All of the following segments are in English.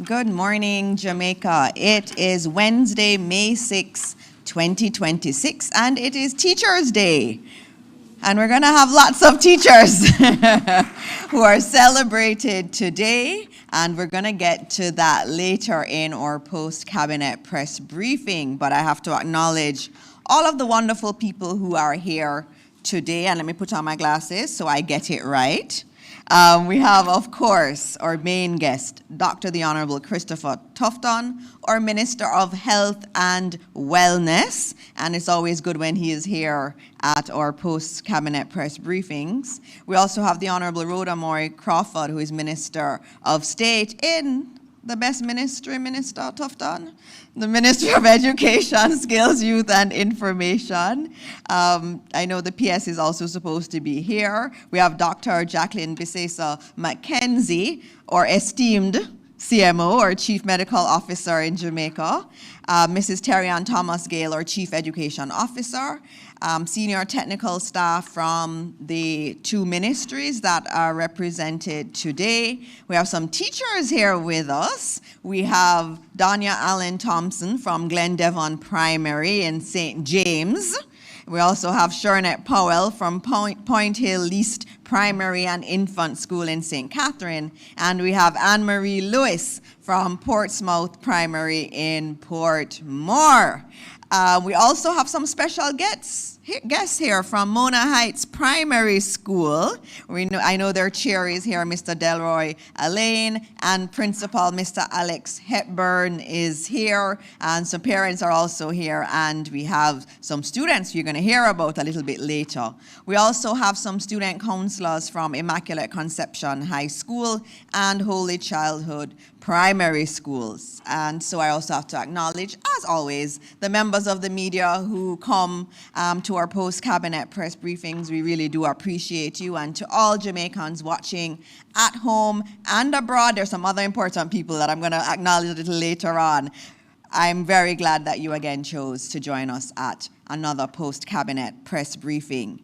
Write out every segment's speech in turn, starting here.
Good morning, Jamaica. It is Wednesday, May 6, 2026, and it is Teachers' Day. And we're going to have lots of teachers who are celebrated today, and we're going to get to that later in our post-cabinet press briefing. But I have to acknowledge all of the wonderful people who are here today, and let me put on my glasses so I get it right. We have, of course, our main guest, Dr. the Honorable Christopher Tufton, our Minister of Health and Wellness, and it's always good when he is here at our post-cabinet press briefings. We also have the Honorable Rhoda Moy Crawford, who is Minister of State in the best ministry, Minister Tufton, the Ministry of Education, Skills, Youth, and Information. I know the PS is also supposed to be here. We have Dr. Jacqueline Bisesa McKenzie, our esteemed CMO, or Chief Medical Officer in Jamaica. Mrs. Terry Ann Thomas Gale, our Chief Education Officer. Senior technical staff from the two ministries that are represented today. We have some teachers here with us. We have Donya Allen Thompson from Glen Devon Primary in St. James. We also have Shernette Powell from Point Hill Least Primary and Infant School in St. Catherine. And we have Anne-Marie Lewis from Portsmouth Primary in Portmore. We also have some special guests here from Mona Heights Primary School. I know their chair is here, Mr. Delroy Alain, and Principal Mr. Alex Hepburn is here, and some parents are also here, and we have some students you're going to hear about a little bit later. We also have some student counselors from Immaculate Conception High School and Holy Childhood Primary Schools. And so I also have to acknowledge, as always, the members of the media who come to our post-cabinet press briefings. We really do appreciate you. And to all Jamaicans watching at home and abroad, there's some other important people that I'm going to acknowledge a little later on. I'm very glad that you again chose to join us at another post-cabinet press briefing.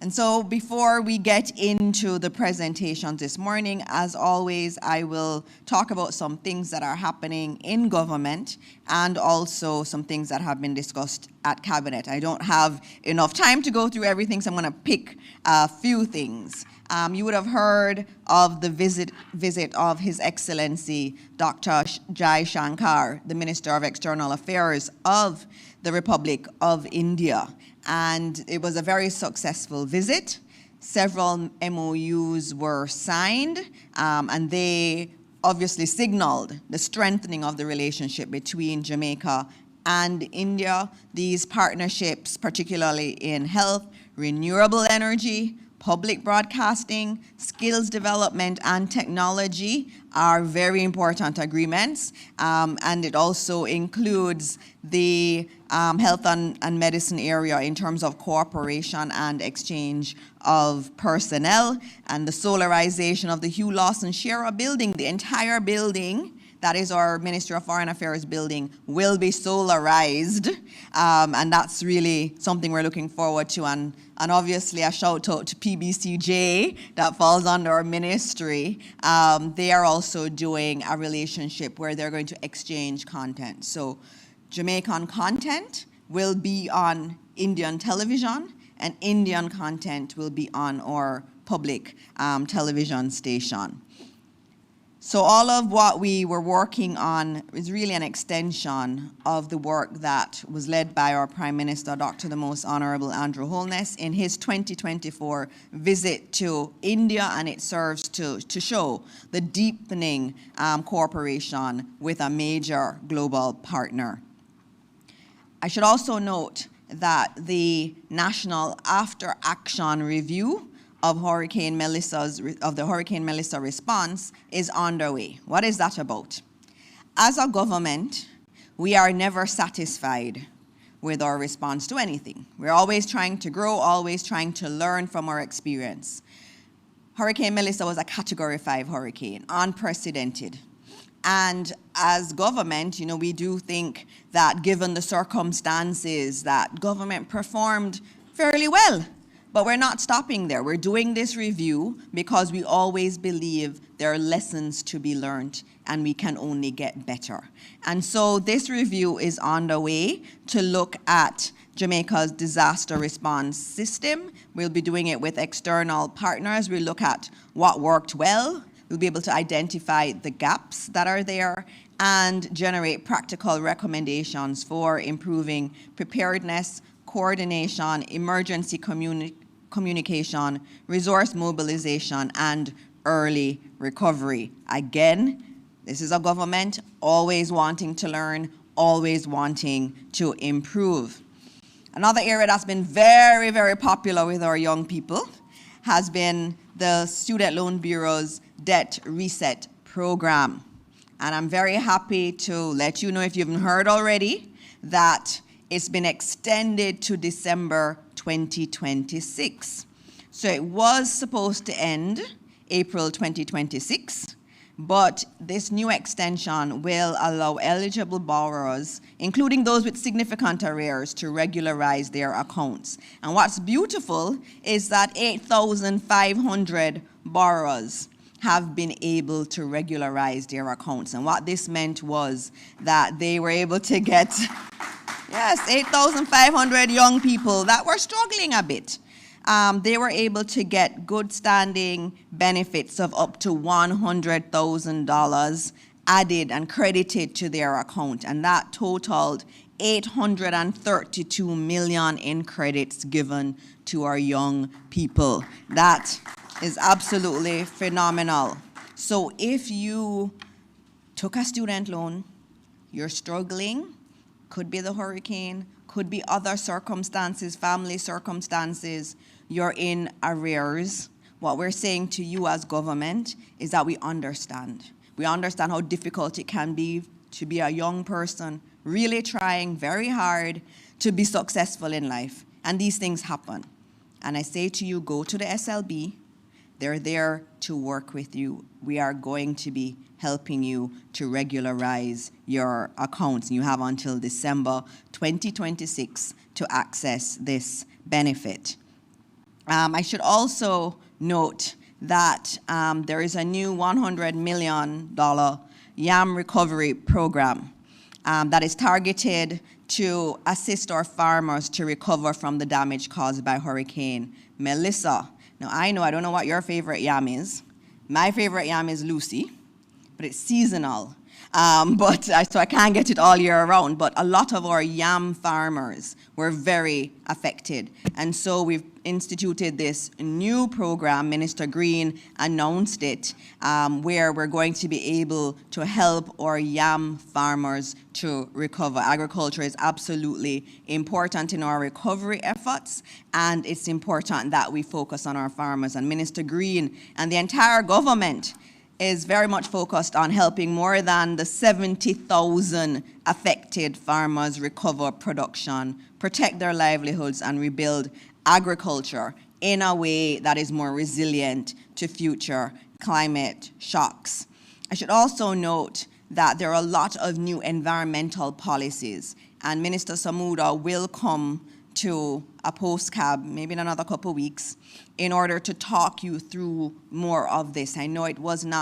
And so before we get into the presentation this morning, as always, I will talk about some things that are happening in government and also some things that have been discussed at Cabinet. I don't have enough time to go through everything, so I'm going to pick a few things. You would have heard of the visit of His Excellency Dr. Jai Shankar, the Minister of External Affairs of the Republic of India. And it was a very successful visit. Several MOUs were signed, and they obviously signaled the strengthening of the relationship between Jamaica and India. These partnerships, particularly in health, renewable energy, public broadcasting, skills development, and technology are very important agreements. And it also includes the health and medicine area in terms of cooperation and exchange of personnel, and the solarization of the Hugh Lawson Shera building. The entire building, that is our Ministry of Foreign Affairs building, will be solarized, and that's really something we're looking forward to. And obviously a shout out to PBCJ that falls under our ministry. They are also doing a relationship where they're going to exchange content. So Jamaican content will be on Indian television, and Indian content will be on our public television station. So all of what we were working on is really an extension of the work that was led by our Prime Minister, Dr. the Most Honorable Andrew Holness, in his 2024 visit to India, and it serves to show the deepening cooperation with a major global partner. I should also note that the National After Action Review of the Hurricane Melissa response is underway. What is that about? As a government, we are never satisfied with our response to anything. We're always trying to grow, always trying to learn from our experience. Hurricane Melissa was a Category 5 hurricane, unprecedented. And as government, we do think that given the circumstances that government performed fairly well. But we're not stopping there. We're doing this review because we always believe there are lessons to be learned and we can only get better. And so this review is on the way to look at Jamaica's disaster response system. We'll be doing it with external partners. We'll look at what worked well. We'll be able to identify the gaps that are there and generate practical recommendations for improving preparedness, coordination, emergency communication, resource mobilization, and early recovery. Again, this is a government always wanting to learn, always wanting to improve. Another area that's been very, very popular with our young people has been the Student Loan Bureau's Debt Reset Program. And I'm very happy to let you know, if you haven't heard already, that it's been extended to December 2026. So it was supposed to end April 2026, but this new extension will allow eligible borrowers, including those with significant arrears, to regularize their accounts. And what's beautiful is that 8,500 borrowers have been able to regularize their accounts. And what this meant was that they were able to get, yes, 8,500 young people that were struggling a bit. They were able to get good standing benefits of up to $100,000 added and credited to their account. And that totaled 832 million in credits given to our young people. That is absolutely phenomenal. So if you took a student loan, you're struggling, could be the hurricane, could be other circumstances, family circumstances, you're in arrears, what we're saying to you as government is that we understand. We understand how difficult it can be to be a young person really trying very hard to be successful in life. And these things happen. And I say to you, go to the SLB. They're there to work with you. We are going to be helping you to regularize your accounts. You have until December 2026 to access this benefit. I should also note that there is a new $100 million YAM recovery program that is targeted to assist our farmers to recover from the damage caused by Hurricane Melissa. Now, I don't know what your favorite yam is. My favorite yam is Lucy, but it's seasonal. So I can't get it all year round, but a lot of our yam farmers were very affected. And so we've instituted this new program. Minister Green announced it, where we're going to be able to help our yam farmers to recover. Agriculture is absolutely important in our recovery efforts, and it's important that we focus on our farmers. And Minister Green and the entire government is very much focused on helping more than the 70,000 affected farmers recover production, protect their livelihoods, and rebuild agriculture in a way that is more resilient to future climate shocks. I should also note that there are a lot of new environmental policies, and Minister Samuda will come to a postcab maybe in another couple of weeks in order to talk you through more of this. I know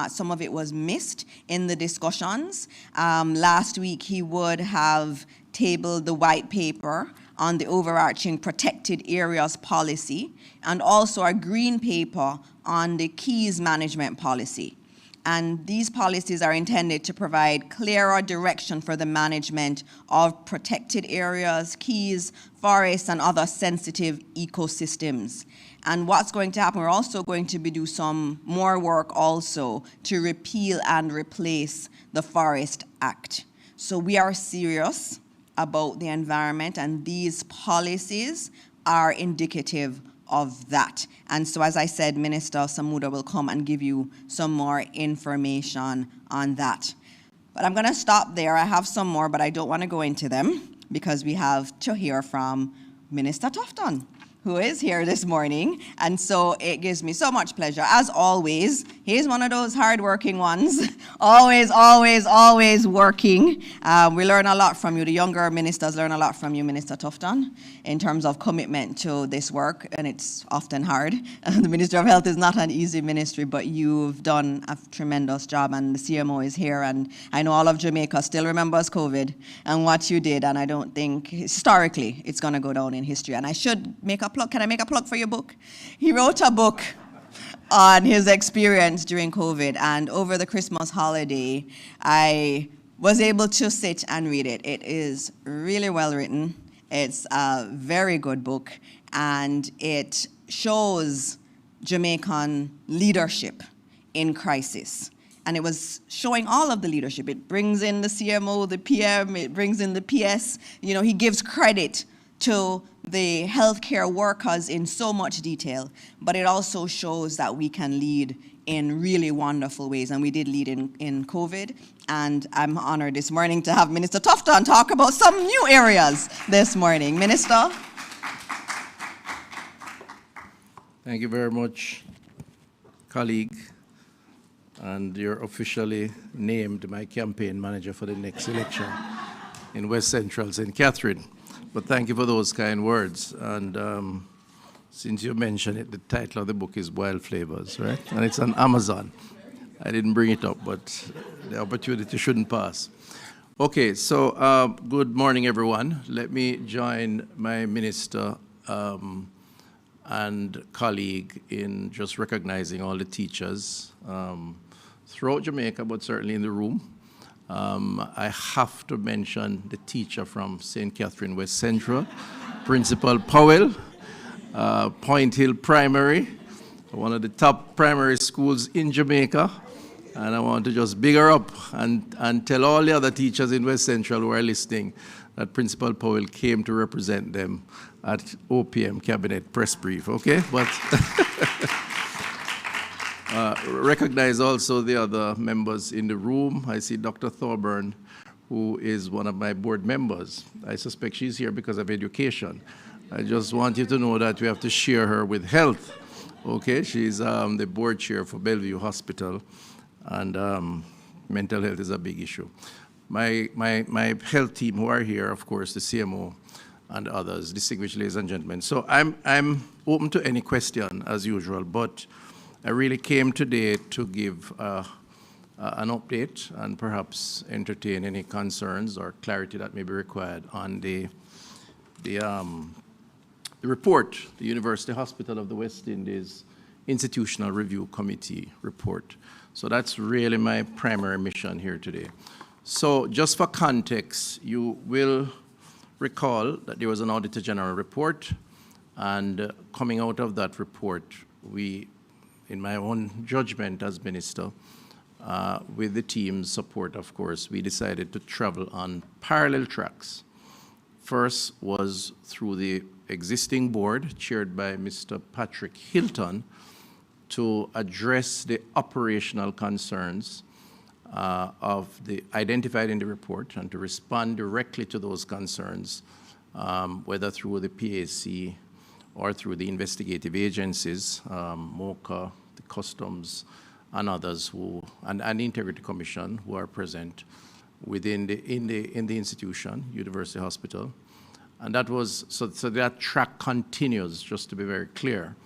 some of it was missed in the discussions. Last week he would have tabled the white paper on the overarching protected areas policy and also a green paper on the keys management policy. And these policies are intended to provide clearer direction for the management of protected areas, keys, forests, and other sensitive ecosystems. And what's going to happen, we're also going to do some more work also to repeal and replace the Forest Act. So we are serious about the environment, and these policies are indicative of that. And so, as I said, Minister Samuda will come and give you some more information on that. But I'm going to stop there. I have some more, but I don't want to go into them because we have to hear from Minister Tufton. who is here this morning. And so it gives me so much pleasure. As always, he's one of those hardworking ones. always working. We learn a lot from you. The younger ministers learn a lot from you, Minister Tufton, in terms of commitment to this work, and it's often hard. The Ministry of Health is not an easy ministry, but you've done a tremendous job, and the CMO is here, and I know all of Jamaica still remembers COVID and what you did, and I don't think historically it's going to go down in history. And I should make a plug. Can I make a plug for your book? He wrote a book on his experience during COVID, and over the Christmas holiday, I was able to sit and read it. It is really well written. It's a very good book, and it shows Jamaican leadership in crisis. And it was showing all of the leadership. It brings in the CMO, the PM, it brings in the PS. You know, he gives credit to the healthcare workers in so much detail, but it also shows that we can lead in really wonderful ways, and we did lead in COVID, and I'm honored this morning to have Minister Tufton talk about some new areas this morning. Minister. Thank you very much, colleague, and you're officially named my campaign manager for the next election in West Central St. Catherine. But thank you for those kind words. And since you mentioned it, the title of the book is Wild Flavors, right? And it's on Amazon. I didn't bring it up, but the opportunity shouldn't pass. Okay, so good morning, everyone. Let me join my minister and colleague in just recognizing all the teachers throughout Jamaica, but certainly in the room. I have to mention the teacher from St. Catherine West Central, Principal Powell, Point Hill Primary, one of the top primary schools in Jamaica. And I want to just big her up and tell all the other teachers in West Central who are listening that Principal Powell came to represent them at OPM Cabinet Press Brief, okay? But recognize also the other members in the room. I see Dr. Thorburn, who is one of my board members. I suspect she's here because of education. I just want you to know that we have to share her with health. Okay, she's the board chair for Bellevue Hospital, and mental health is a big issue. My health team who are here, of course, the CMO and others, distinguished ladies and gentlemen. So I'm open to any question as usual, but I really came today to give an update and perhaps entertain any concerns or clarity that may be required on the report, the University Hospital of the West Indies Institutional Review Committee report. So that's really my primary mission here today. So just for context, you will recall that there was an Auditor General report, and coming out of that report, we, in my own judgment as minister, with the team's support, of course, we decided to travel on parallel tracks. First was through the existing board, chaired by Mr. Patrick Hilton, to address the operational concerns identified in the report and to respond directly to those concerns, whether through the PAC or through the investigative agencies, MOCA, the Customs, and others and the Integrity Commission who are present within in the institution, University Hospital. And that was, so that track continues, just to be very clear,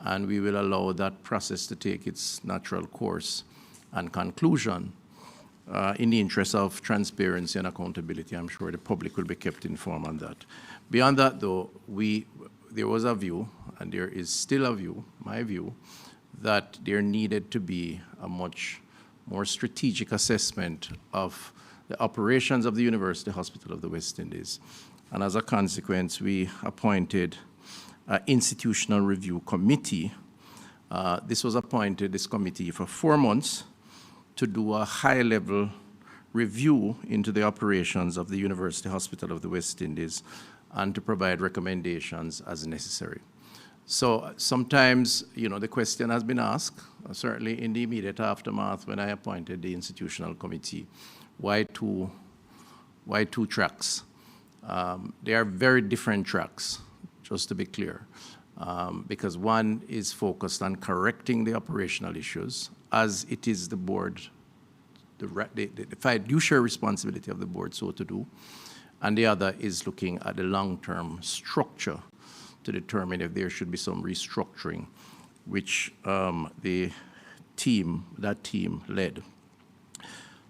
and we will allow that process to take its natural course and conclusion in the interest of transparency and accountability. I'm sure the public will be kept informed on that. Beyond that, though, there was a view, and there is still a view, my view, that there needed to be a much more strategic assessment of the operations of the University Hospital of the West Indies. And as a consequence, we appointed an institutional review committee. This was appointed, this committee, for 4 months to do a high-level review into the operations of the University Hospital of the West Indies and to provide recommendations as necessary. So sometimes, you know, the question has been asked, certainly in the immediate aftermath when I appointed the institutional committee, why two tracks? They are very different tracks, just to be clear. because one is focused on correcting the operational issues, as it is the board, the fiduciary responsibility of the board so to do, and the other is looking at the long-term structure to determine if there should be some restructuring, which that team led.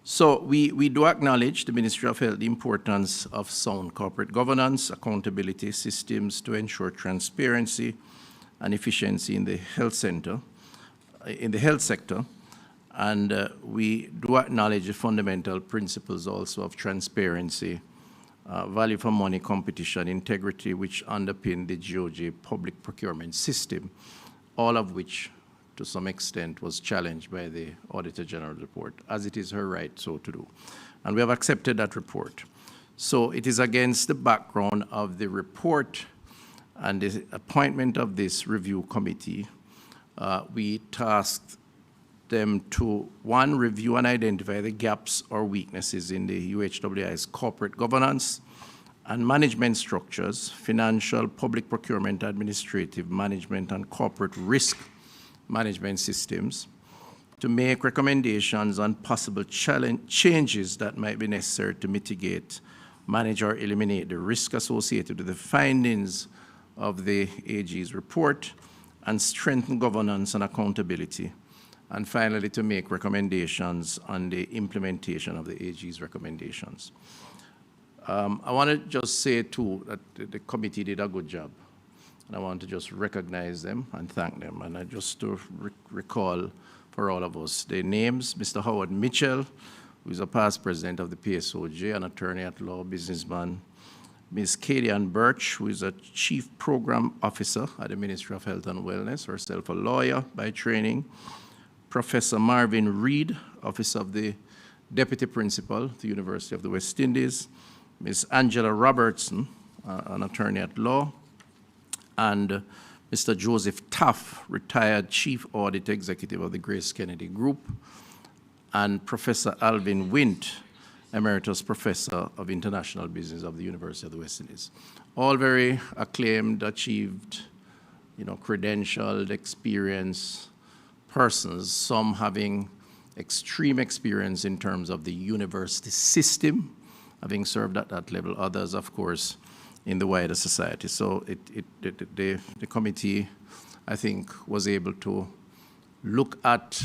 So we do acknowledge the Ministry of Health the importance of sound corporate governance, accountability systems to ensure transparency and efficiency in the health sector, and we do acknowledge the fundamental principles also of transparency, value for money, competition, integrity, which underpin the GOJ public procurement system, all of which to some extent was challenged by the Auditor General's report, as it is her right so to do. And we have accepted that report. So it is against the background of the report and the appointment of this review committee, we tasked them to, one, review and identify the gaps or weaknesses in the UHWI's corporate governance and management structures, financial, public procurement, administrative management, and corporate risk management systems, to make recommendations on possible changes that might be necessary to mitigate, manage, or eliminate the risk associated with the findings of the AG's report, and strengthen governance and accountability, and finally to make recommendations on the implementation of the AG's recommendations. I want to just say too that the committee did a good job, and I want to just recognize them and thank them. And I just to recall for all of us their names: Mr. Howard Mitchell, who is a past president of the PSOJ, an attorney at law, businessman; Ms. Katie Ann Birch, who is a chief program officer at the Ministry of Health and Wellness, herself a lawyer by training; Professor Marvin Reed, office of the deputy principal at the University of the West Indies; Ms. Angela Robertson, an attorney at law; and Mr. Joseph Taff, retired chief audit executive of the Grace Kennedy Group; and Professor Alvin Wint, Emeritus Professor of International Business of the University of the West Indies. All very acclaimed, achieved, credentialed, experienced persons, some having extreme experience in terms of the university system, having served at that level, others, of course, in the wider society. So the committee, I think, was able to look at,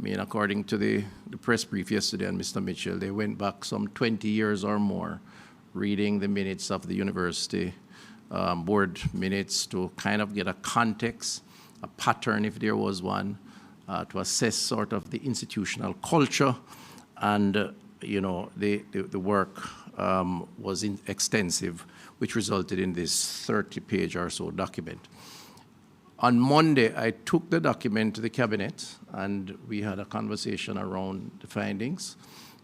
according to the press brief yesterday and Mr. Mitchell, they went back some 20 years or more reading the minutes of the university board minutes to kind of get a context, a pattern if there was one, to assess sort of the institutional culture, and the work was extensive, which resulted in this 30-page or so document. On Monday, I took the document to the cabinet, and we had a conversation around the findings.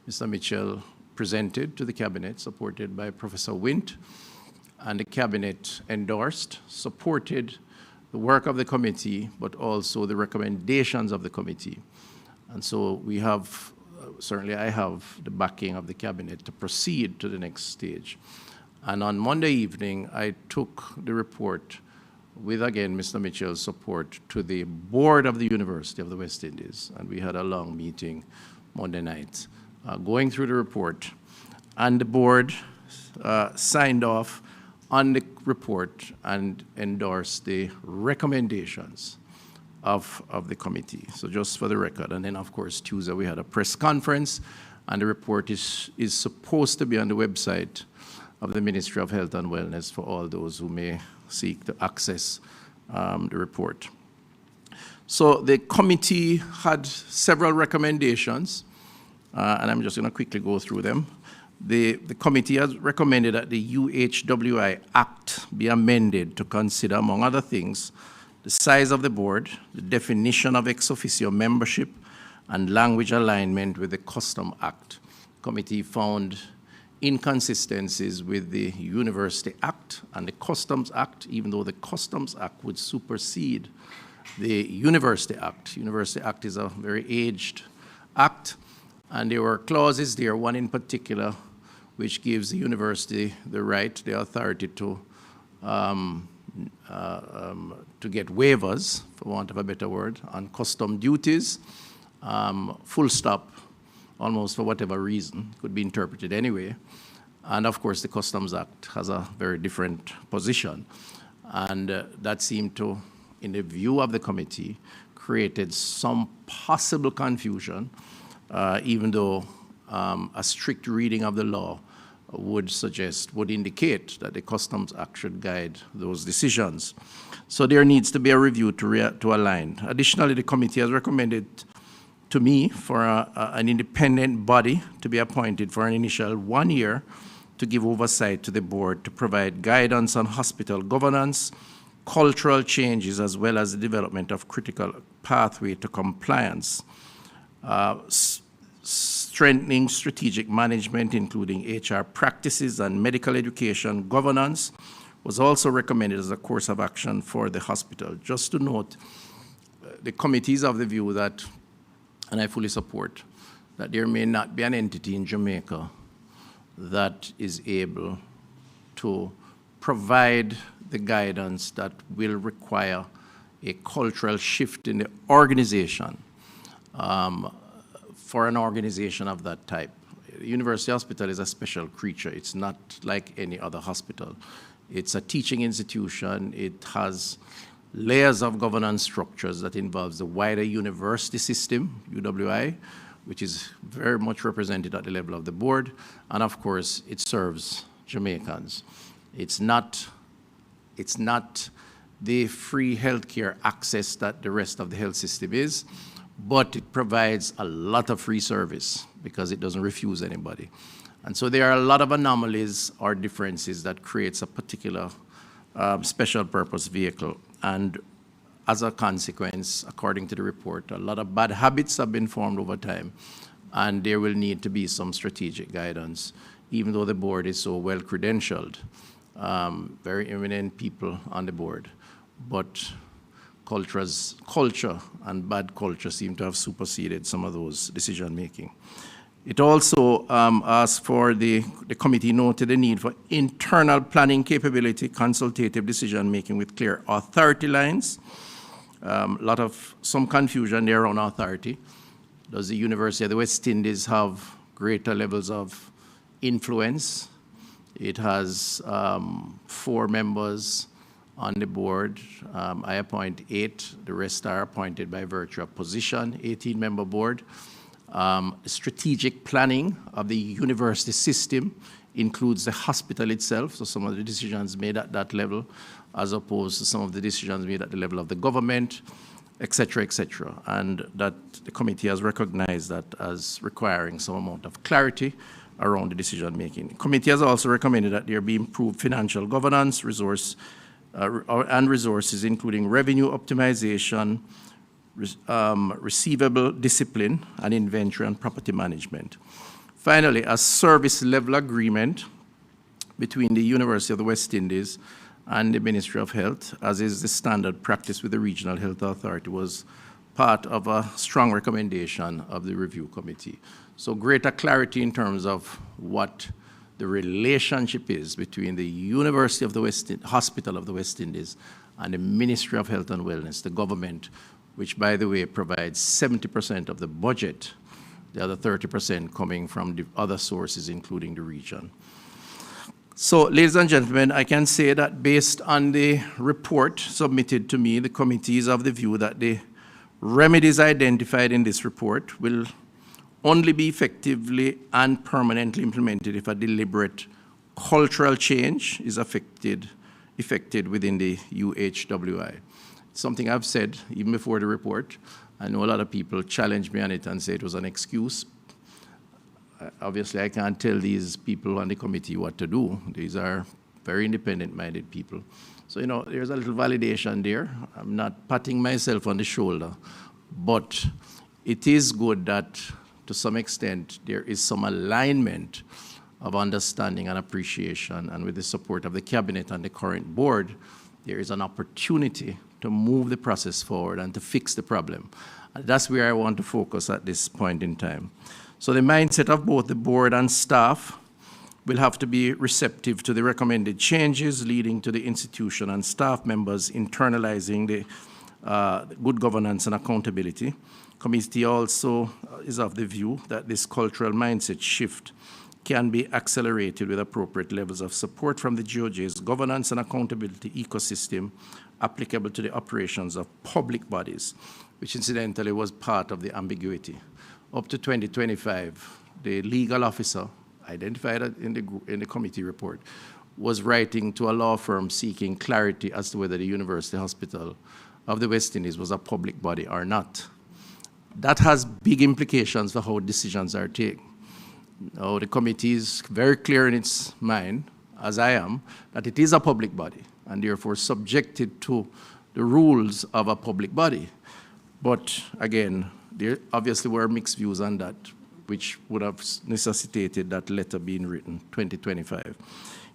Mr. Mitchell presented to the cabinet, supported by Professor Wint, and the cabinet endorsed, supported the work of the committee, but also the recommendations of the committee. And so we have, certainly I have the backing of the cabinet to proceed to the next stage. And on Monday evening, I took the report with, again, Mr. Mitchell's support to the board of the University of the West Indies. And we had a long meeting Monday night going through the report. And the board signed off on the report and endorsed the recommendations of the committee. So just for the record. And then, of course, Tuesday we had a press conference, and the report is supposed to be on the website of the Ministry of Health and Wellness for all those who may seek to access the report. So the committee had several recommendations, and I'm just going to quickly go through them. The committee has recommended that the UHWI Act be amended to consider, among other things, the size of the board, the definition of ex officio membership, and language alignment with the Custom Act. The committee found inconsistencies with the University Act and the Customs Act, even though the Customs Act would supersede the University Act. University Act is a very aged act, and there were clauses there, one in particular, which gives the university the right, the authority to to get waivers, for want of a better word, on custom duties, full stop, almost for whatever reason, could be interpreted anyway. And of course, the Customs Act has a very different position. And that seemed to, in the view of the committee, created some possible confusion, even though a strict reading of the law would indicate that the Customs Act should guide those decisions. So there needs to be a review to align. Additionally, the committee has recommended to me for an independent body to be appointed for an initial 1 year to give oversight to the board to provide guidance on hospital governance, cultural changes, as well as the development of critical pathway to compliance, strengthening strategic management, including HR practices and medical education governance, was also recommended as a course of action for the hospital. Just to note, the committee is of the view that, and I fully support, that there may not be an entity in Jamaica that is able to provide the guidance that will require a cultural shift in the organization for an organization of that type. The University Hospital is a special creature. It's not like any other hospital. It's a teaching institution. It has layers of governance structures that involves the wider university system, UWI, which is very much represented at the level of the board. And of course, it serves Jamaicans. It's not the free healthcare access that the rest of the health system is, but it provides a lot of free service because it doesn't refuse anybody. And so there are a lot of anomalies or differences that creates a particular special purpose vehicle. And as a consequence, according to the report, a lot of bad habits have been formed over time, and there will need to be some strategic guidance, even though the board is so well credentialed, very eminent people on the board, but culture and bad culture seem to have superseded some of those decision-making. It also asked for the committee noted the need for internal planning capability, consultative decision-making with clear authority lines. Some confusion there on authority. Does the University of the West Indies have greater levels of influence? It has 4 members on the board. I appoint 8. The rest are appointed by virtue of position, 18-member board. Strategic planning of the university system includes the hospital itself, so some of the decisions made at that level, as opposed to some of the decisions made at the level of the government, et cetera, and that the committee has recognized that as requiring some amount of clarity around the decision-making. The committee has also recommended that there be improved financial governance, resources, including revenue optimization, receivable discipline, and inventory and property management. Finally, a service level agreement between the University of the West Indies and the Ministry of Health, as is the standard practice with the Regional Health Authority, was part of a strong recommendation of the review committee. So greater clarity in terms of what the relationship is between the University of the Hospital of the West Indies and the Ministry of Health and Wellness, the government, which, by the way, provides 70% of the budget, the other 30% coming from the other sources, including the region. So, ladies and gentlemen, I can say that based on the report submitted to me, the committee is of the view that the remedies identified in this report will only be effectively and permanently implemented if a deliberate cultural change is effected within the UHWI. Something I've said even before the report. I know a lot of people challenged me on it and say it was an excuse. Obviously, I can't tell these people on the committee what to do. These are very independent-minded people. So, you know, there's a little validation there. I'm not patting myself on the shoulder, but it is good that, to some extent, there is some alignment of understanding and appreciation, and with the support of the cabinet and the current board, there is an opportunity to move the process forward and to fix the problem. And that's where I want to focus at this point in time. So the mindset of both the board and staff will have to be receptive to the recommended changes, leading to the institution and staff members internalizing the good governance and accountability. Committee also is of the view that this cultural mindset shift can be accelerated with appropriate levels of support from the GOJ's governance and accountability ecosystem applicable to the operations of public bodies, which incidentally was part of the ambiguity. Up to 2025, the legal officer, identified in the committee report, was writing to a law firm seeking clarity as to whether the University Hospital of the West Indies was a public body or not. That has big implications for how decisions are taken. Now, the committee is very clear in its mind, as I am, that it is a public body and therefore subjected to the rules of a public body. But again, there obviously were mixed views on that, which would have necessitated that letter being written 2025.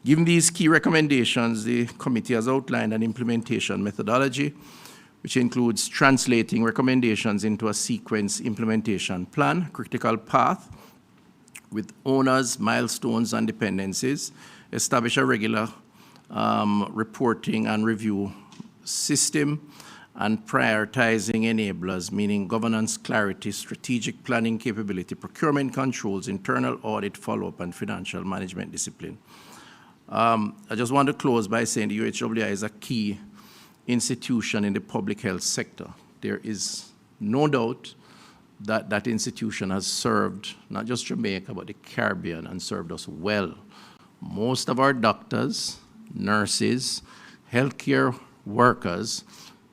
Given these key recommendations, the committee has outlined an implementation methodology, which includes translating recommendations into a sequence implementation plan, critical path, with owners, milestones, and dependencies, establish a regular reporting and review system, and prioritizing enablers, meaning governance clarity, strategic planning capability, procurement controls, internal audit follow-up, and financial management discipline. I just want to close by saying the UHWI is a key institution in the public health sector. There is no doubt that that institution has served not just Jamaica, but the Caribbean, and served us well. Most of our doctors, nurses, healthcare workers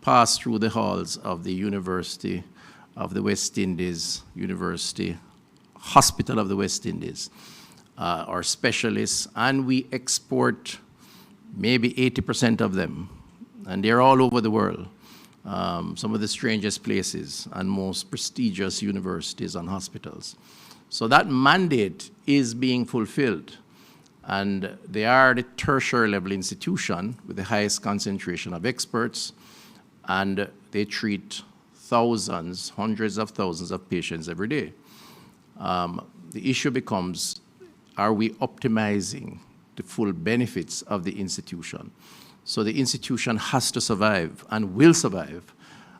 pass through the halls of the University of the West Indies, University Hospital of the West Indies, our specialists, and we export maybe 80% of them, and they're all over the world. Some of the strangest places and most prestigious universities and hospitals. So that mandate is being fulfilled, and they are the tertiary level institution with the highest concentration of experts, and they treat thousands, hundreds of thousands of patients every day. The issue becomes, are we optimizing the full benefits of the institution? So the institution has to survive and will survive.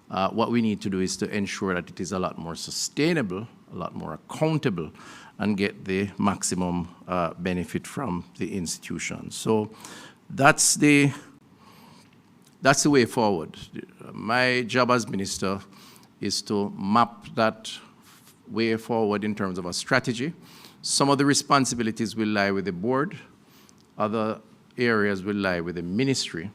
What we need to do is to ensure that it is a lot more sustainable, a lot more accountable, and get the maximum benefit from the institution. So that's the way forward. My job as minister is to map that way forward in terms of a strategy. Some of the responsibilities will lie with the board. Other areas will lie with the ministry.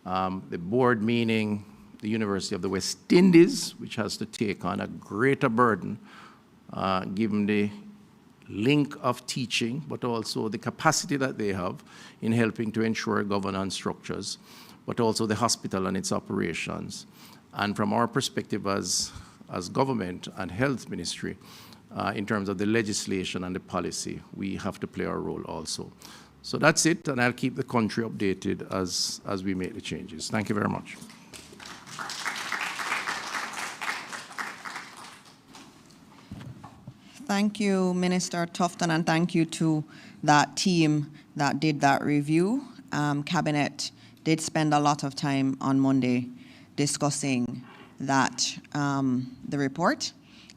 The board meaning the University of the West Indies, which has to take on a greater burden given the link of teaching, but also the capacity that they have in helping to ensure governance structures, but also the hospital and its operations. And from our perspective as government and health ministry, in terms of the legislation and the policy, we have to play our role also. So that's it, and I'll keep the country updated as we make the changes. Thank you very much. Thank you, Minister Tufton, and thank you to that team that did that review. Cabinet did spend a lot of time on Monday discussing that, the report,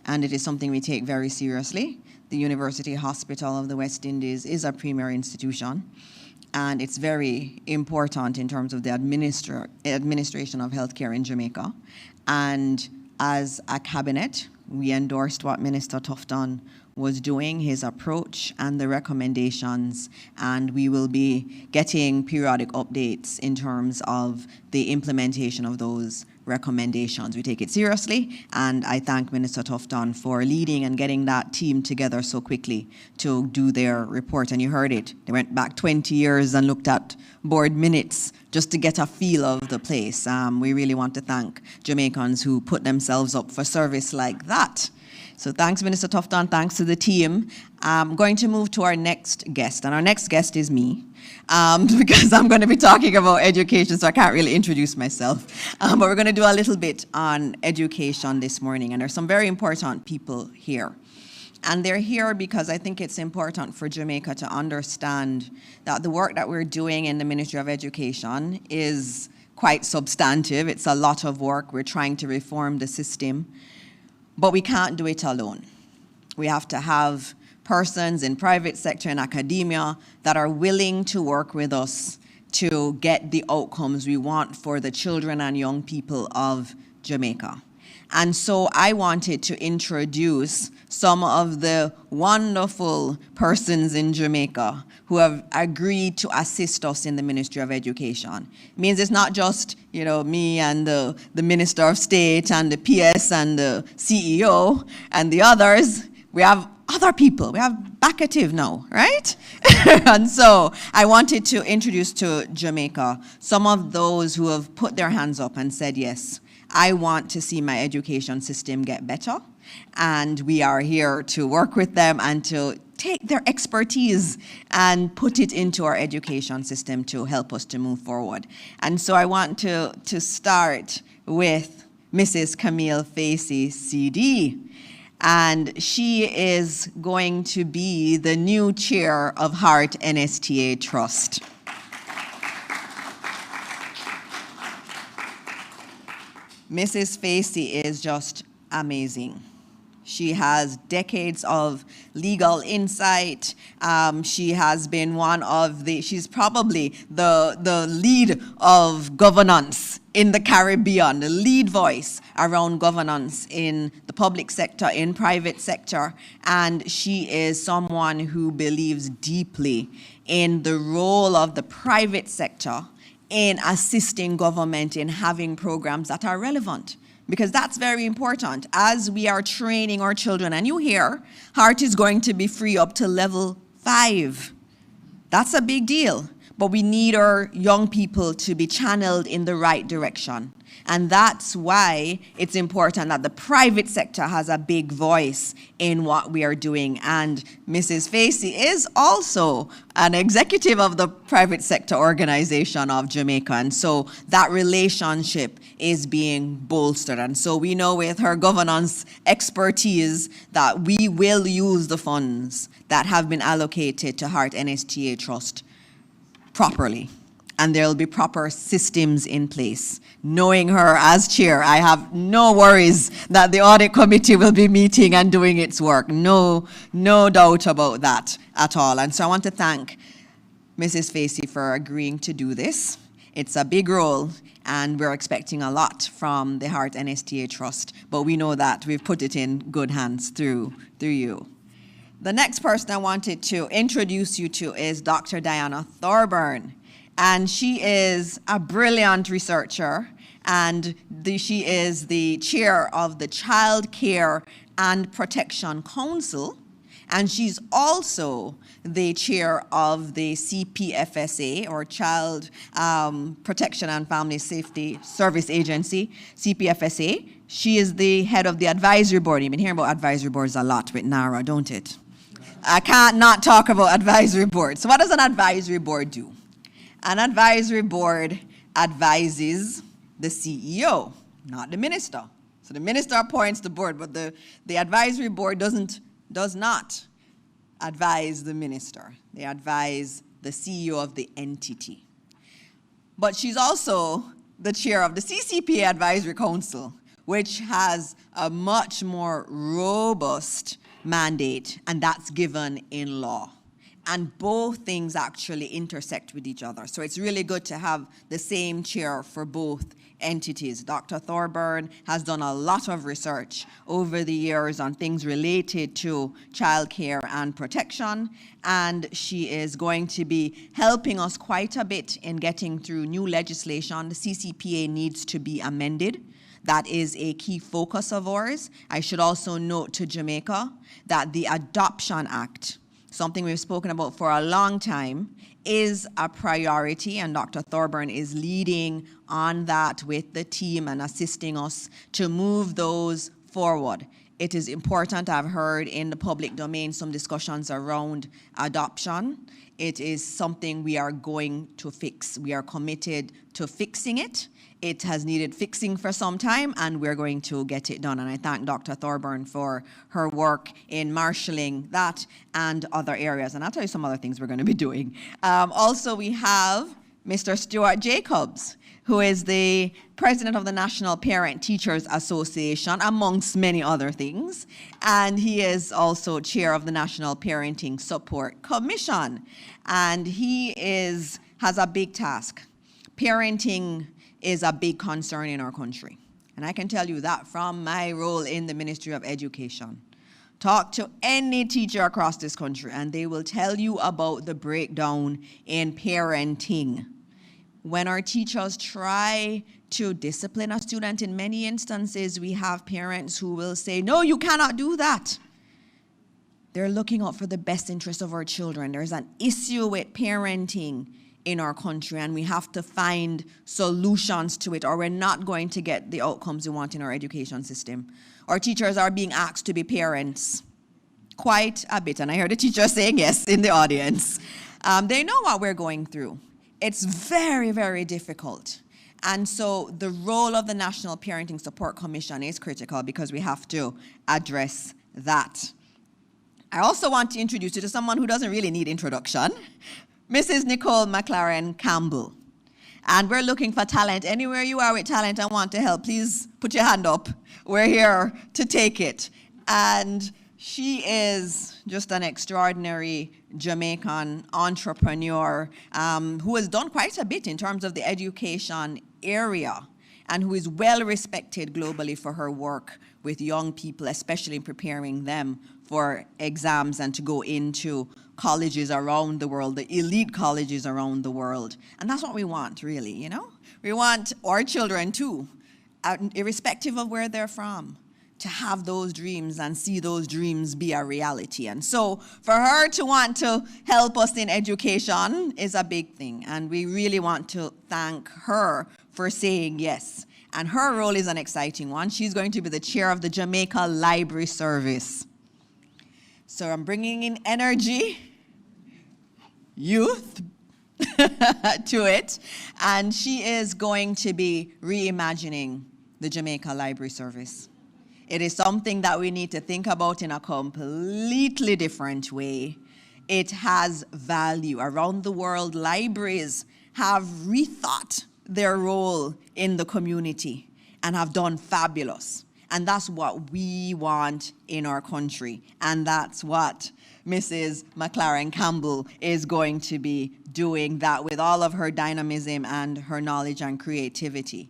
and it is something we take very seriously. The University Hospital of the West Indies is a premier institution, and it's very important in terms of the administration of healthcare in Jamaica. And as a cabinet, we endorsed what Minister Tufton was doing, his approach and the recommendations, and we will be getting periodic updates in terms of the implementation of those recommendations. We take it seriously, and I thank Minister Tufton for leading and getting that team together so quickly to do their report. And you heard it, they went back 20 years and looked at board minutes just to get a feel of the place. We really want to thank Jamaicans who put themselves up for service like that. So thanks, Minister Tufton, thanks to the team. I'm going to move to our next guest, and our next guest is me, because I'm going to be talking about education, so I can't really introduce myself. But we're going to do a little bit on education this morning, and there's some very important people here. And they're here because I think it's important for Jamaica to understand that the work that we're doing in the Ministry of Education is quite substantive. It's a lot of work. We're trying to reform the system, but we can't do it alone. We have to have persons in private sector and academia that are willing to work with us to get the outcomes we want for the children and young people of Jamaica. And so I wanted to introduce some of the wonderful persons in Jamaica who have agreed to assist us in the Ministry of Education. It means it's not just, me and the Minister of State and the PS and the CEO and the others. We have other people. We have Banquet now, right? And so I wanted to introduce to Jamaica some of those who have put their hands up and said, yes, I want to see my education system get better, and we are here to work with them and to take their expertise and put it into our education system to help us to move forward. And so I want to start with Mrs. Camille Facey, CD, and she is going to be the new chair of Heart NSTA Trust. Mrs. Facey is just amazing. She has decades of legal insight. She has been she's probably the lead of governance in the Caribbean, the lead voice around governance in the public sector, in private sector. And she is someone who believes deeply in the role of the private sector in assisting government in having programs that are relevant, because that's very important. As we are training our children, and you hear, Heart is going to be free up to level 5. That's a big deal, but we need our young people to be channeled in the right direction. And that's why it's important that the private sector has a big voice in what we are doing. And Mrs. Facey is also an executive of the private sector organization of Jamaica. And so that relationship is being bolstered. And so we know with her governance expertise that we will use the funds that have been allocated to Heart NSTA Trust properly. And there will be proper systems in place. Knowing her as chair, I have no worries that the audit committee will be meeting and doing its work. No doubt about that at all. And so I want to thank Mrs. Facey for agreeing to do this. It's a big role, and we're expecting a lot from the Heart NSTA Trust, but we know that we've put it in good hands through you. The next person I wanted to introduce you to is Dr. Diana Thorburn. And she is a brilliant researcher, and she is the chair of the Child Care and Protection Council, and she's also the chair of the CPFSA, or Child Protection and Family Safety Service Agency, CPFSA. She is the head of the advisory board. You've been hearing about advisory boards a lot with NARA, don't it? I can't not talk about advisory boards. So what does an advisory board do? An advisory board advises the CEO, not the minister. So the minister appoints the board, but the advisory board does not advise the minister. They advise the CEO of the entity. But she's also the chair of the CCPA Advisory Council, which has a much more robust mandate, and that's given in law. And both things actually intersect with each other. So it's really good to have the same chair for both entities. Dr. Thorburn has done a lot of research over the years on things related to child care and protection, and she is going to be helping us quite a bit in getting through new legislation. The CCPA needs to be amended. That is a key focus of ours. I should also note to Jamaica that the Adoption Act, something we've spoken about for a long time, is a priority, and Dr. Thorburn is leading on that with the team and assisting us to move those forward. It is important. I've heard in the public domain some discussions around adoption. It is something we are going to fix. We are committed to fixing it. It has needed fixing for some time, and we're going to get it done. And I thank Dr. Thorburn for her work in marshalling that and other areas. And I'll tell you some other things we're going to be doing. Also, we have Mr. Stuart Jacobs, who is the president of the National Parent Teachers Association, amongst many other things. And he is also chair of the National Parenting Support Commission. And he has a big task. Parenting is a big concern in our country. And I can tell you that from my role in the Ministry of Education. Talk to any teacher across this country and they will tell you about the breakdown in parenting. When our teachers try to discipline a student, in many instances, we have parents who will say, no, you cannot do that. They're looking out for the best interest of our children. There's an issue with parenting in our country, and we have to find solutions to it, or we're not going to get the outcomes we want in our education system. Our teachers are being asked to be parents quite a bit, and I heard the teacher saying yes in the audience. They know what we're going through. It's very, very difficult. And so the role of the National Parenting Support Commission is critical because we have to address that. I also want to introduce you to someone who doesn't really need introduction, Mrs. Nicole McLaren Campbell. And we're looking for talent. Anywhere you are with talent and want to help, please put your hand up. We're here to take it. And she is just an extraordinary Jamaican entrepreneur who has done quite a bit in terms of the education area and who is well respected globally for her work with young people, especially in preparing them for exams and to go into colleges around the world, the elite colleges around the world. And that's what we want, really, you know? We want our children too, irrespective of where they're from, to have those dreams and see those dreams be a reality. And so for her to want to help us in education is a big thing. And we really want to thank her for saying yes. And her role is an exciting one. She's going to be the chair of the Jamaica Library Service. So I'm bringing in energy, youth to it. And she is going to be reimagining the Jamaica Library Service. It is something that we need to think about in a completely different way. It has value. Around the world, libraries have rethought their role in the community and have done fabulous. And that's what we want in our country. And that's what Mrs. McLaren Campbell is going to be doing, that with all of her dynamism and her knowledge and creativity.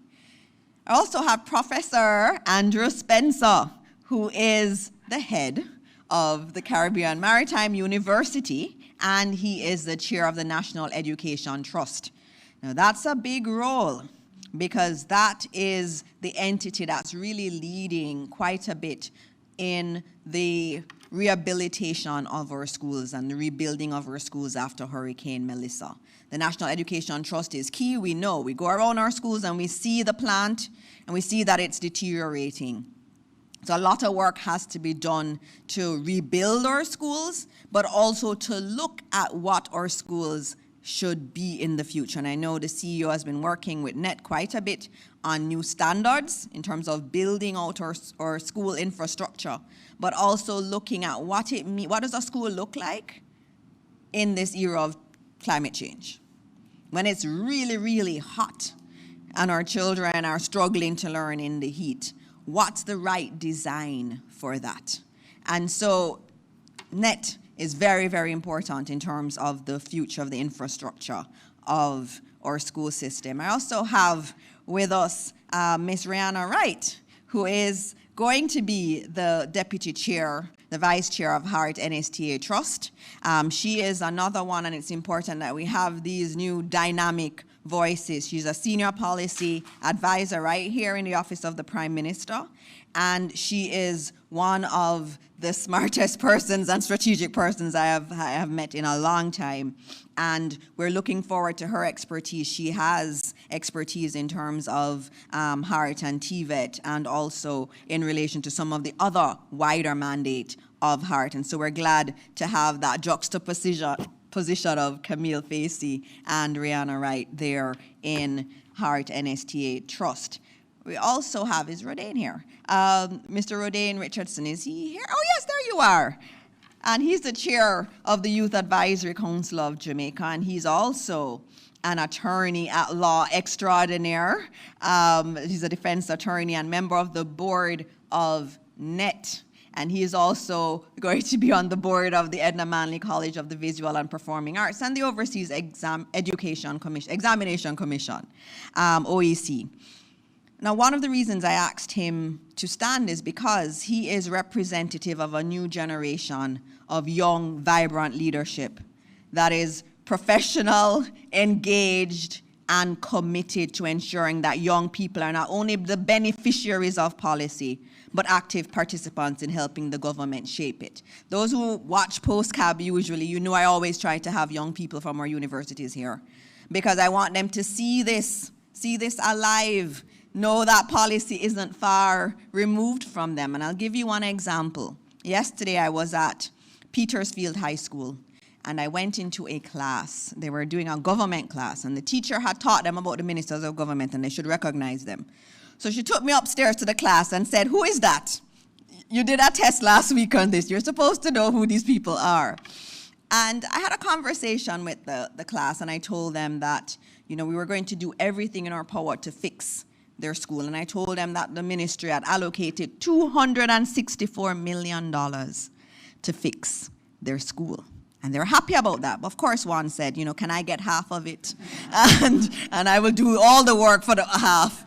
I also have Professor Andrew Spencer, who is the head of the Caribbean Maritime University, and he is the chair of the National Education Trust. Now, that's a big role because that is the entity that's really leading quite a bit in the rehabilitation of our schools and the rebuilding of our schools after Hurricane Melissa. The National Education Trust is key. We know. We go around our schools and we see the plant and we see that it's deteriorating. So a lot of work has to be done to rebuild our schools, but also to look at what our schools should be in the future. And I know the CEO has been working with NET quite a bit on new standards in terms of building out our school infrastructure, but also looking at what does a school look like in this era of climate change, when it's really, really hot and our children are struggling to learn in the heat. What's the right design for that? And so NET is very, very important in terms of the future of the infrastructure of our school system. I also have with us Ms. Rihanna Wright, who is going to be the deputy chair, the vice chair of Heart NSTA Trust. She is another one, and it's important that we have these new dynamic voices. She's a senior policy advisor right here in the office of the Prime Minister, and she is one of the smartest persons and strategic persons I have met in a long time. And we're looking forward to her expertise. She has expertise in terms of Heart and TVET, and also in relation to some of the other wider mandate of Heart. And so we're glad to have that juxtaposition of Camille Facey and Rihanna Wright there in Heart NSTA Trust. We also have, is Rodane here? Mr. Rodane Richardson, is he here? Oh yes, there you are. And he's the chair of the Youth Advisory Council of Jamaica, and he's also an attorney at law extraordinaire. He's a defense attorney and member of the board of NET. And he is also going to be on the board of the Edna Manley College of the Visual and Performing Arts and the Overseas Examination Commission, OEC. Now, one of the reasons I asked him to stand is because he is representative of a new generation of young, vibrant leadership that is professional, engaged, and committed to ensuring that young people are not only the beneficiaries of policy, but active participants in helping the government shape it. Those who watch Postcab usually, you know I always try to have young people from our universities here because I want them to see this alive, know that policy isn't far removed from them. And I'll give you one example. Yesterday I was at Petersfield High School and I went into a class. They were doing a government class and the teacher had taught them about the ministers of government and they should recognize them. So she took me upstairs to the class and said, "Who is that? You did a test last week on this. You're supposed to know who these people are." And I had a conversation with the class and I told them that, we were going to do everything in our power to fix their school. And I told them that the ministry had allocated $264 million to fix their school. And they're happy about that. Of course, one said, can I get half of it? And I will do all the work for the half.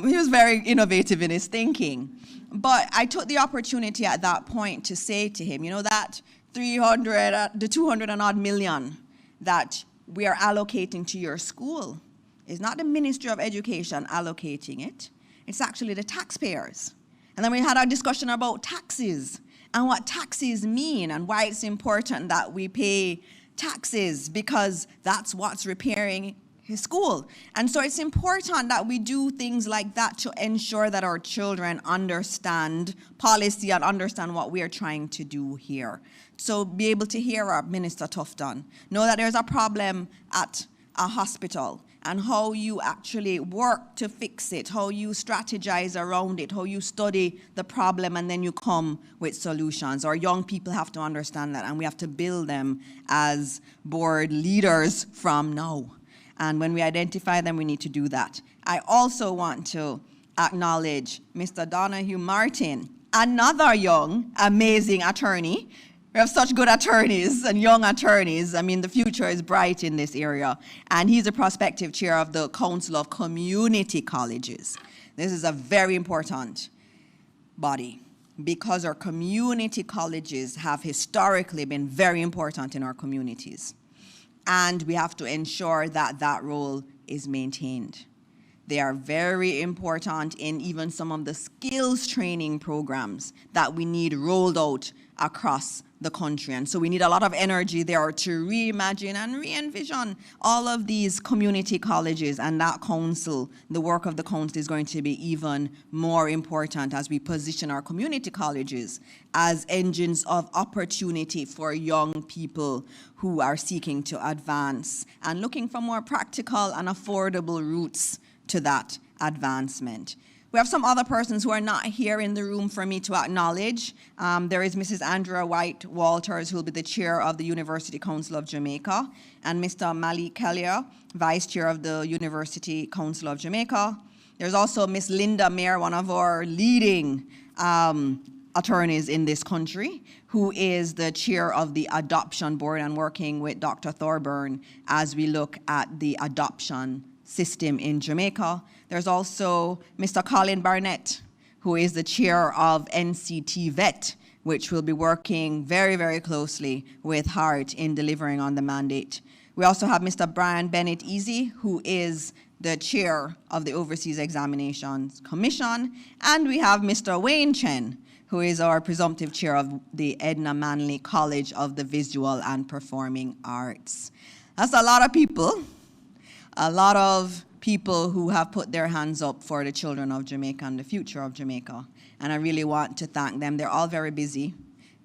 He was very innovative in his thinking. But I took the opportunity at that point to say to him, that the 200 and odd million that we are allocating to your school is not the Ministry of Education allocating it. It's actually the taxpayers. And then we had a discussion about taxes and what taxes mean and why it's important that we pay taxes because that's what's repairing his school. And so it's important that we do things like that to ensure that our children understand policy and understand what we are trying to do here. So be able to hear our Minister Tufton, know that there's a problem at a hospital and how you actually work to fix it, how you strategize around it, how you study the problem and then you come with solutions. Our young people have to understand that and we have to build them as board leaders from now. And when we identify them, we need to do that. I also want to acknowledge Mr. Donahue Martin, another young, amazing attorney. We have such good attorneys and young attorneys. I mean, the future is bright in this area. And he's a prospective chair of the Council of Community Colleges. This is a very important body because our community colleges have historically been very important in our communities. And we have to ensure that that role is maintained. They are very important in even some of the skills training programs that we need rolled out across the country. And so we need a lot of energy there to reimagine and re-envision all of these community colleges, and that council, the work of the council is going to be even more important as we position our community colleges as engines of opportunity for young people who are seeking to advance and looking for more practical and affordable routes to that advancement. We have some other persons who are not here in the room for me to acknowledge. There is Mrs. Andrea White Walters, who will be the chair of the University Council of Jamaica, and Mr. Malik Kalia, vice chair of the University Council of Jamaica. There's also Miss Linda Mayer, one of our leading attorneys in this country, who is the chair of the Adoption Board and working with Dr. Thorburn as we look at the adoption system in Jamaica. There's also Mr. Colin Barnett, who is the chair of NCT VET, which will be working very, very closely with Heart in delivering on the mandate. We also have Mr. Brian Bennett Easy, who is the chair of the Overseas Examinations Commission. And we have Mr. Wayne Chen, who is our presumptive chair of the Edna Manley College of the Visual and Performing Arts. That's a lot of people. A lot of people who have put their hands up for the children of Jamaica and the future of Jamaica. And I really want to thank them. They're all very busy.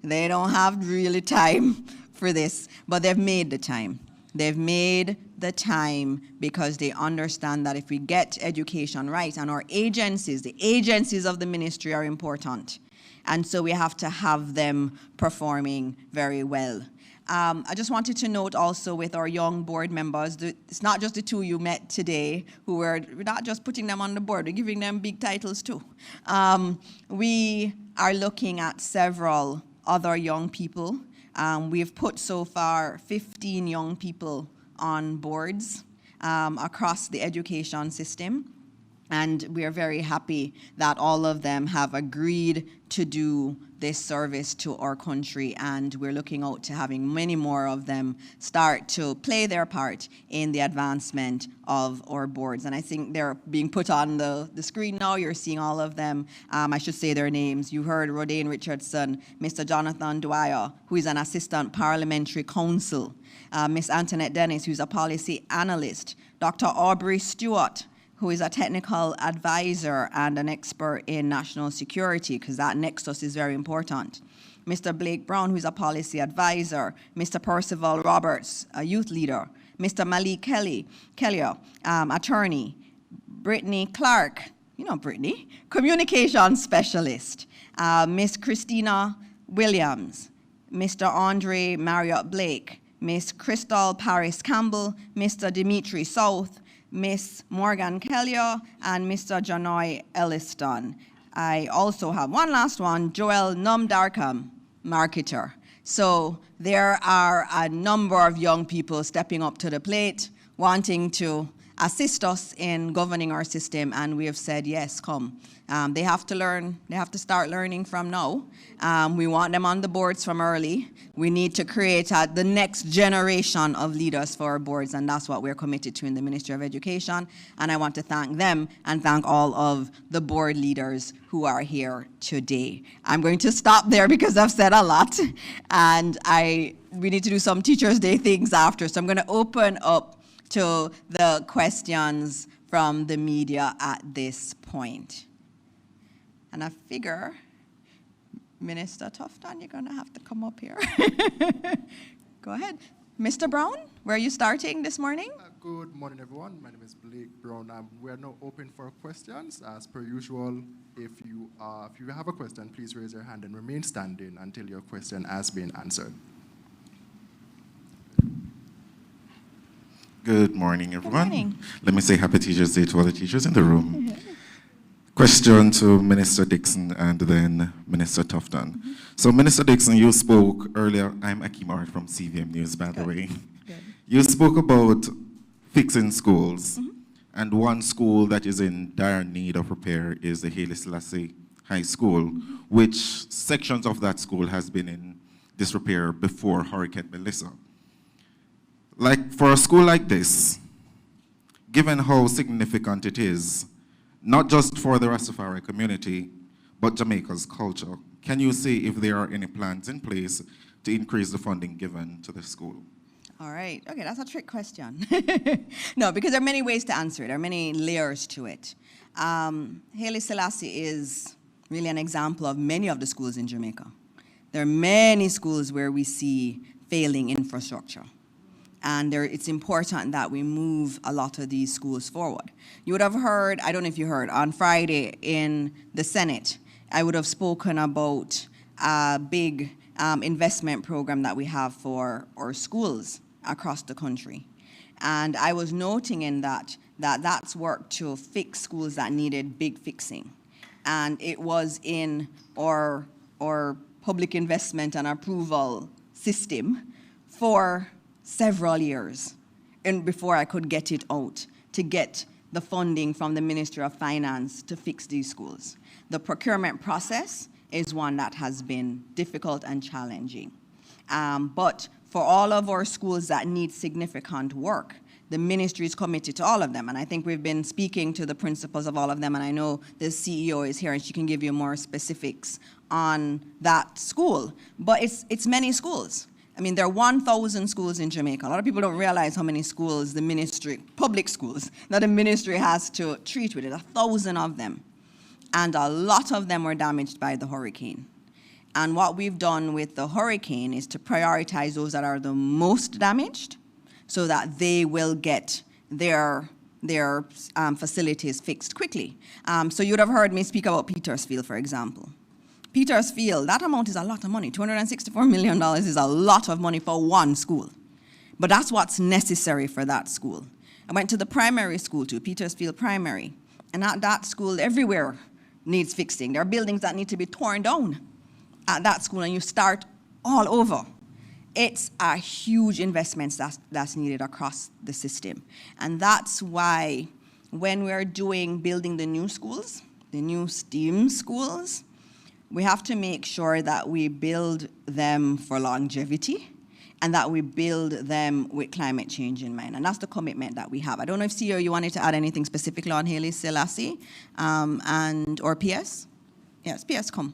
They don't have really time for this, but they've made the time. They've made the time because they understand that if we get education right, and our agencies, the agencies of the ministry are important. And so we have to have them performing very well. I just wanted to note also with our young board members, it's not just the two you met today we're not just putting them on the board, we're giving them big titles too. We are looking at several other young people. We've put so far 15 young people on boards across the education system. And we are very happy that all of them have agreed to do this service to our country, and we're looking out to having many more of them start to play their part in the advancement of our boards. And I think they're being put on the screen now. You're seeing all of them. I should say their names. You heard Rodane Richardson, Mr. Jonathan Dwyer, who is an assistant parliamentary counsel, Miss Antoinette Dennis, who's a policy analyst, Dr. Aubrey Stewart, who is a technical advisor and an expert in national security, because that nexus is very important. Mr. Blake Brown, who is a policy advisor. Mr. Percival Roberts, a youth leader. Mr. Malik Kelly, attorney. Brittany Clark, you know Brittany, communications specialist. Miss Christina Williams. Mr. Andre Marriott Blake. Miss Crystal Paris Campbell. Mr. Dimitri South. Miss Morgan Kelly, and Mr. Janoy Elliston. I also have one last one, Joel Numdarkam, marketer. So there are a number of young people stepping up to the plate, wanting to assist us in governing our system, and we have said, yes, come. They have to learn, they have to start learning from now. We want them on the boards from early. We need to create the next generation of leaders for our boards, and that's what we're committed to in the Ministry of Education. And I want to thank them and thank all of the board leaders who are here today. I'm going to stop there because I've said a lot, and we need to do some Teachers' Day things after. So I'm going to open up to the questions from the media at this point. And I figure, Minister Tufton, you're going to have to come up here. Go ahead. Mr. Brown, where are you starting this morning? Good morning, everyone. My name is Blake Brown. We are now open for questions. As per usual, if you have a question, please raise your hand and remain standing until your question has been answered. Good morning, everyone. Good morning. Let me say Happy Teachers' Day to all the teachers in the room. Question to Minister Dixon and then Minister Tufton. So, Minister Dixon, you spoke earlier. I'm Akim Art from CVM News, by the way. Good. You spoke about fixing schools, and one school that is in dire need of repair is the Haile Selassie High School, which sections of that school has been in disrepair before Hurricane Melissa. Like, for a school like this, given how significant it is, not just for the Rastafari community, but Jamaica's culture, can you say if there are any plans in place to increase the funding given to the school? All right. Okay, that's a trick question. No, because there are many ways to answer it. There are many layers to it. Haile Selassie is really an example of many of the schools in Jamaica. There are many schools where we see failing infrastructure. And it's important that we move a lot of these schools forward. You would have heard, I don't know if you heard, on Friday in the Senate, I would have spoken about a big investment program that we have for our schools across the country. And I was noting in that's work to fix schools that needed big fixing. And it was in our public investment and approval system for several years, and before I could get it out, to get the funding from the Ministry of Finance to fix these schools. The procurement process is one that has been difficult and challenging. But for all of our schools that need significant work, the ministry is committed to all of them. And I think we've been speaking to the principals of all of them, and I know the CEO is here and she can give you more specifics on that school. But it's many schools. I mean, there are 1,000 schools in Jamaica. A lot of people don't realize how many schools the ministry, public schools, that the ministry has to treat with it, 1,000 of them. And a lot of them were damaged by the hurricane. And what we've done with the hurricane is to prioritize those that are the most damaged, so that they will get their facilities fixed quickly. So you'd have heard me speak about Petersfield, for example. Petersfield, that amount is a lot of money. $264 million is a lot of money for one school. But that's what's necessary for that school. I went to the primary school too, Petersfield Primary. And at that school, everywhere needs fixing. There are buildings that need to be torn down at that school, and you start all over. It's a huge investment that's needed across the system. And that's why when we're building the new schools, the new STEAM schools, we have to make sure that we build them for longevity and that we build them with climate change in mind. And that's the commitment that we have. I don't know if CEO, you wanted to add anything specifically on Haile Selassie or PS? Yes, PS, come.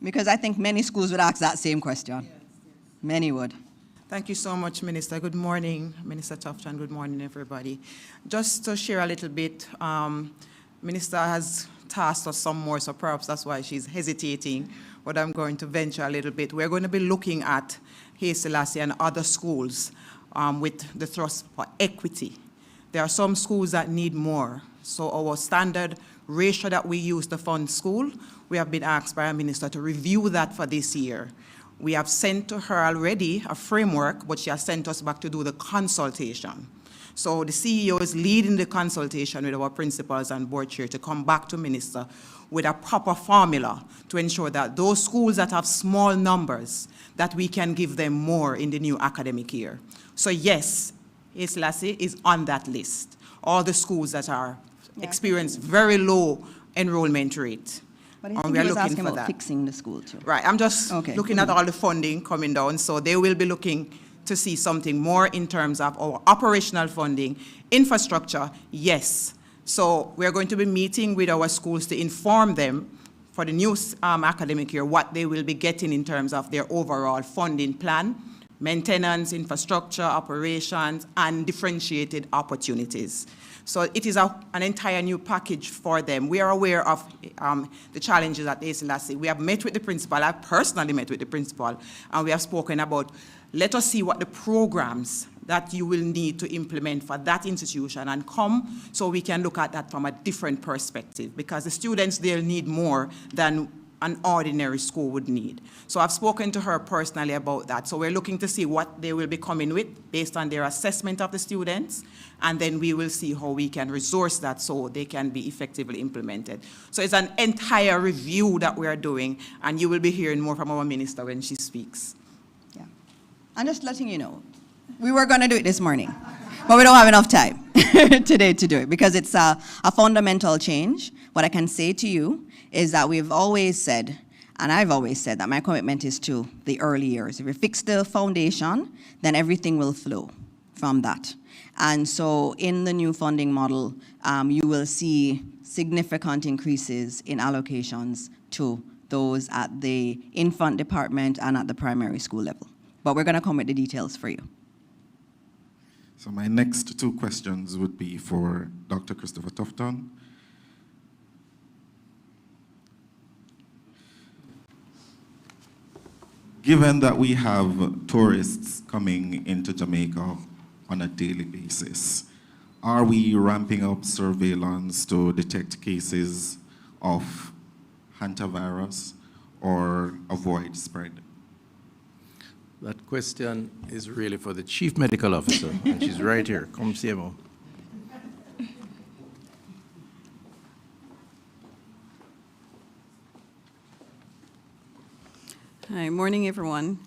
Because I think many schools would ask that same question. Yes. Many would. Thank you so much, Minister. Good morning, Minister Tufton. Good morning, everybody. Just to share a little bit, Minister has tasked us some more, so perhaps that's why she's hesitating, but I'm going to venture a little bit. We're going to be looking at Haile Selassie and other schools with the thrust for equity. There are some schools that need more. So our standard ratio that we use to fund school, we have been asked by our minister to review that for this year. We have sent to her already a framework, but she has sent us back to do the consultation. So the CEO is leading the consultation with our principals and board chair to come back to minister with a proper formula to ensure that those schools that have small numbers, that we can give them more in the new academic year. So yes, Haile Selassie is on that list. All the schools that are experience very low enrollment rate. But I think he was asking about fixing the school too. Right, I'm just looking at all the funding coming down, so they will be looking to see something more in terms of our operational funding. Infrastructure, yes. So we're going to be meeting with our schools to inform them for the new academic year what they will be getting in terms of their overall funding plan, maintenance, infrastructure, operations, and differentiated opportunities. So it is an entire new package for them. We are aware of the challenges at Haile Selassie. We have met with the principal. I personally met with the principal, and we have spoken about, let us see what the programs that you will need to implement for that institution and come so we can look at that from a different perspective, because the students there need more than an ordinary school would need. So I've spoken to her personally about that. So we're looking to see what they will be coming with based on their assessment of the students, and then we will see how we can resource that so they can be effectively implemented. So it's an entire review that we are doing, and you will be hearing more from our minister when she speaks. Yeah, I'm just letting you know, we were gonna do it this morning, but we don't have enough time today to do it because it's a fundamental change. What I can say to you is that we've always said, and I've always said that my commitment is to the early years. If we fix the foundation, then everything will flow from that. And so in the new funding model, you will see significant increases in allocations to those at the infant department and at the primary school level. But we're gonna come with the details for you. So my next two questions would be for Dr. Christopher Tufton. Given that we have tourists coming into Jamaica on a daily basis, are we ramping up surveillance to detect cases of hantavirus or avoid spread? That question is really for the Chief Medical Officer, and she's right here. Come, CMO. Hi, morning everyone.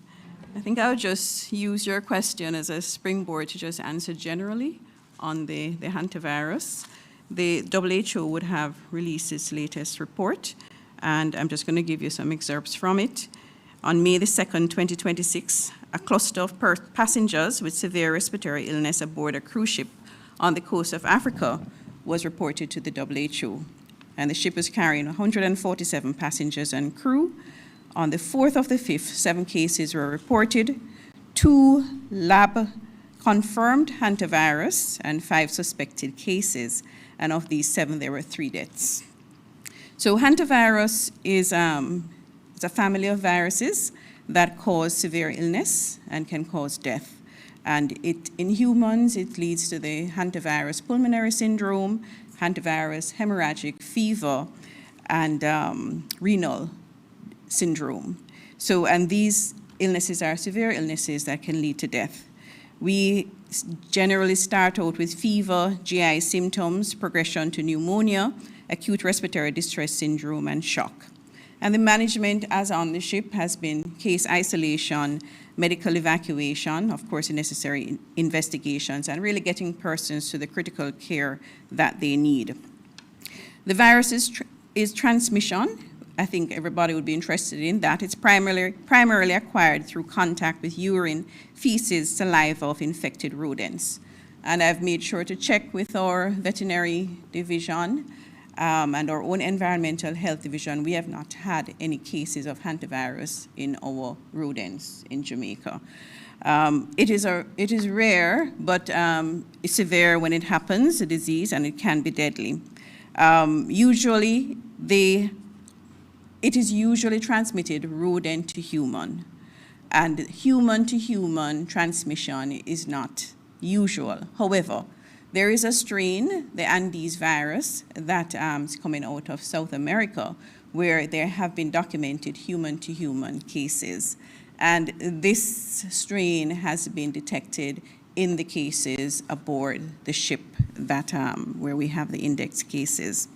I think I'll just use your question as a springboard to just answer generally on the hantavirus. The WHO would have released its latest report, and I'm just going to give you some excerpts from it. On May the 2nd, 2026, a cluster of passengers with severe respiratory illness aboard a cruise ship on the coast of Africa was reported to the WHO, and the ship was carrying 147 passengers and crew. On the 4th of the 5th, 7 cases were reported, 2 lab-confirmed hantavirus and 5 suspected cases, and of these 7, there were 3 deaths. So hantavirus is it's a family of viruses that cause severe illness and can cause death. And in humans, it leads to the hantavirus pulmonary syndrome, hantavirus hemorrhagic fever, and renal syndrome. So, and these illnesses are severe illnesses that can lead to death. We generally start out with fever, GI symptoms, progression to pneumonia, acute respiratory distress syndrome, and shock. And the management, as on the ship, has been case isolation, medical evacuation, of course, necessary investigations, and really getting persons to the critical care that they need. The virus is transmission. I think everybody would be interested in that. It's primarily acquired through contact with urine, feces, saliva of infected rodents. And I've made sure to check with our veterinary division and our own environmental health division. We have not had any cases of hantavirus in our rodents in Jamaica. It is rare, but it's severe when it happens, a disease, and it can be deadly. It is usually transmitted rodent to human, and human to human transmission is not usual. However, there is a strain, the Andes virus, that is coming out of South America, where there have been documented human to human cases. And this strain has been detected in the cases aboard the ship that where we have the index cases.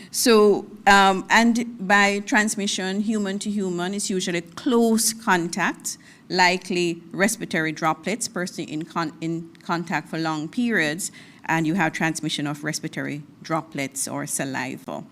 So, and by transmission, human to human, is usually close contact, likely respiratory droplets, person in contact for long periods, and you have transmission of respiratory droplets or saliva.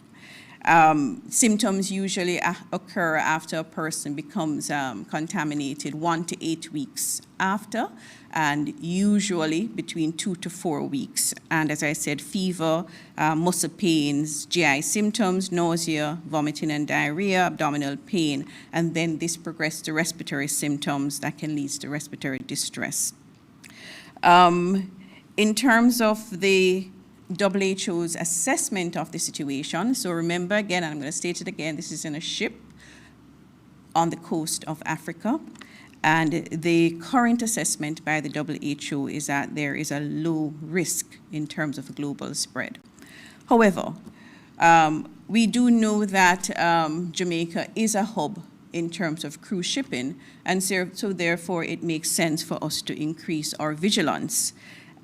Symptoms usually occur after a person becomes contaminated 1 to 8 weeks after, and usually between 2 to 4 weeks. And as I said, fever, muscle pains, GI symptoms, nausea, vomiting and diarrhea, abdominal pain, and then this progresses to respiratory symptoms that can lead to respiratory distress. In terms of the WHO's assessment of the situation, so remember again, and I'm going to state it again, this is in a ship on the coast of Africa. And the current assessment by the WHO is that there is a low risk in terms of global spread. However, we do know that Jamaica is a hub in terms of cruise shipping, and so therefore it makes sense for us to increase our vigilance.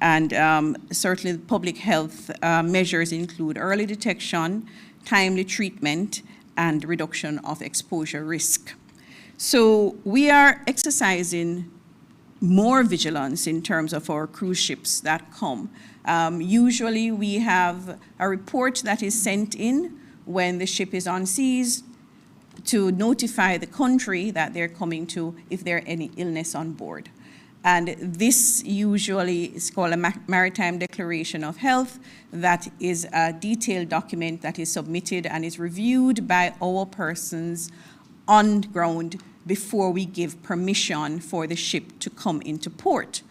And certainly public health measures include early detection, timely treatment, and reduction of exposure risk. So we are exercising more vigilance in terms of our cruise ships that come. Usually we have a report that is sent in when the ship is on seas to notify the country that they're coming to if there are any illness on board. And this usually is called a Maritime Declaration of Health. That is a detailed document that is submitted and is reviewed by our persons on ground before we give permission for the ship to come into port.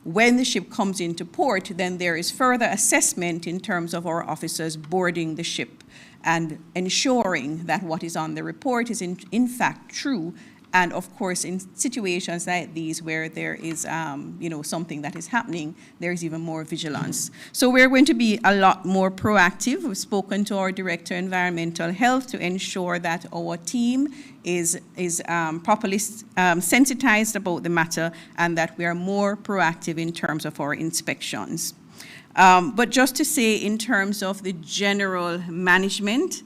When the ship comes into port, then there is further assessment in terms of our officers boarding the ship and ensuring that what is on the report is in fact true. And of course, in situations like these where there is, something that is happening, there is even more vigilance. So we're going to be a lot more proactive. We've spoken to our Director of Environmental Health to ensure that our team is properly sensitized about the matter and that we are more proactive in terms of our inspections. But just to say, in terms of the general management,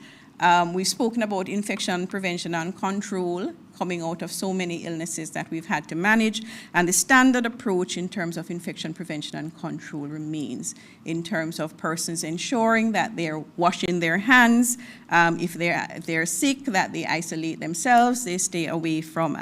we've spoken about infection prevention and control coming out of so many illnesses that we've had to manage, and the standard approach in terms of infection prevention and control remains in terms of persons ensuring that they're washing their hands, if they're sick, that they isolate themselves, they stay away from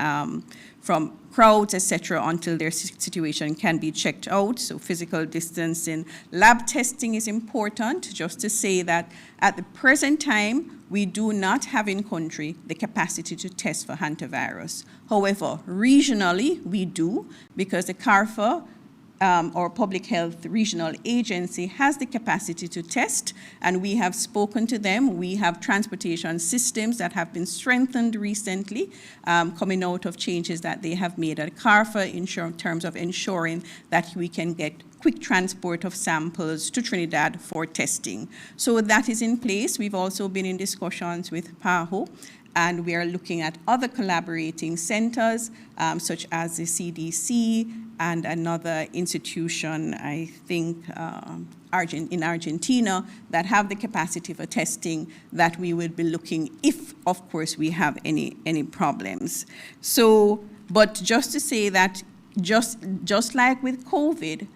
crowds, etc., until their situation can be checked out. So physical distancing. Lab testing is important, just to say that at the present time, we do not have in country the capacity to test for hantavirus. However, regionally, we do, because the CARFA our public health regional agency has the capacity to test, and we have spoken to them. We have transportation systems that have been strengthened recently, coming out of changes that they have made at CARFA in terms of ensuring that we can get quick transport of samples to Trinidad for testing. So that is in place. We've also been in discussions with PAHO, and we are looking at other collaborating centers, such as the CDC and another institution, I think, in Argentina, that have the capacity for testing, that we would be looking if, of course, we have any problems. So, but just to say that just like with COVID,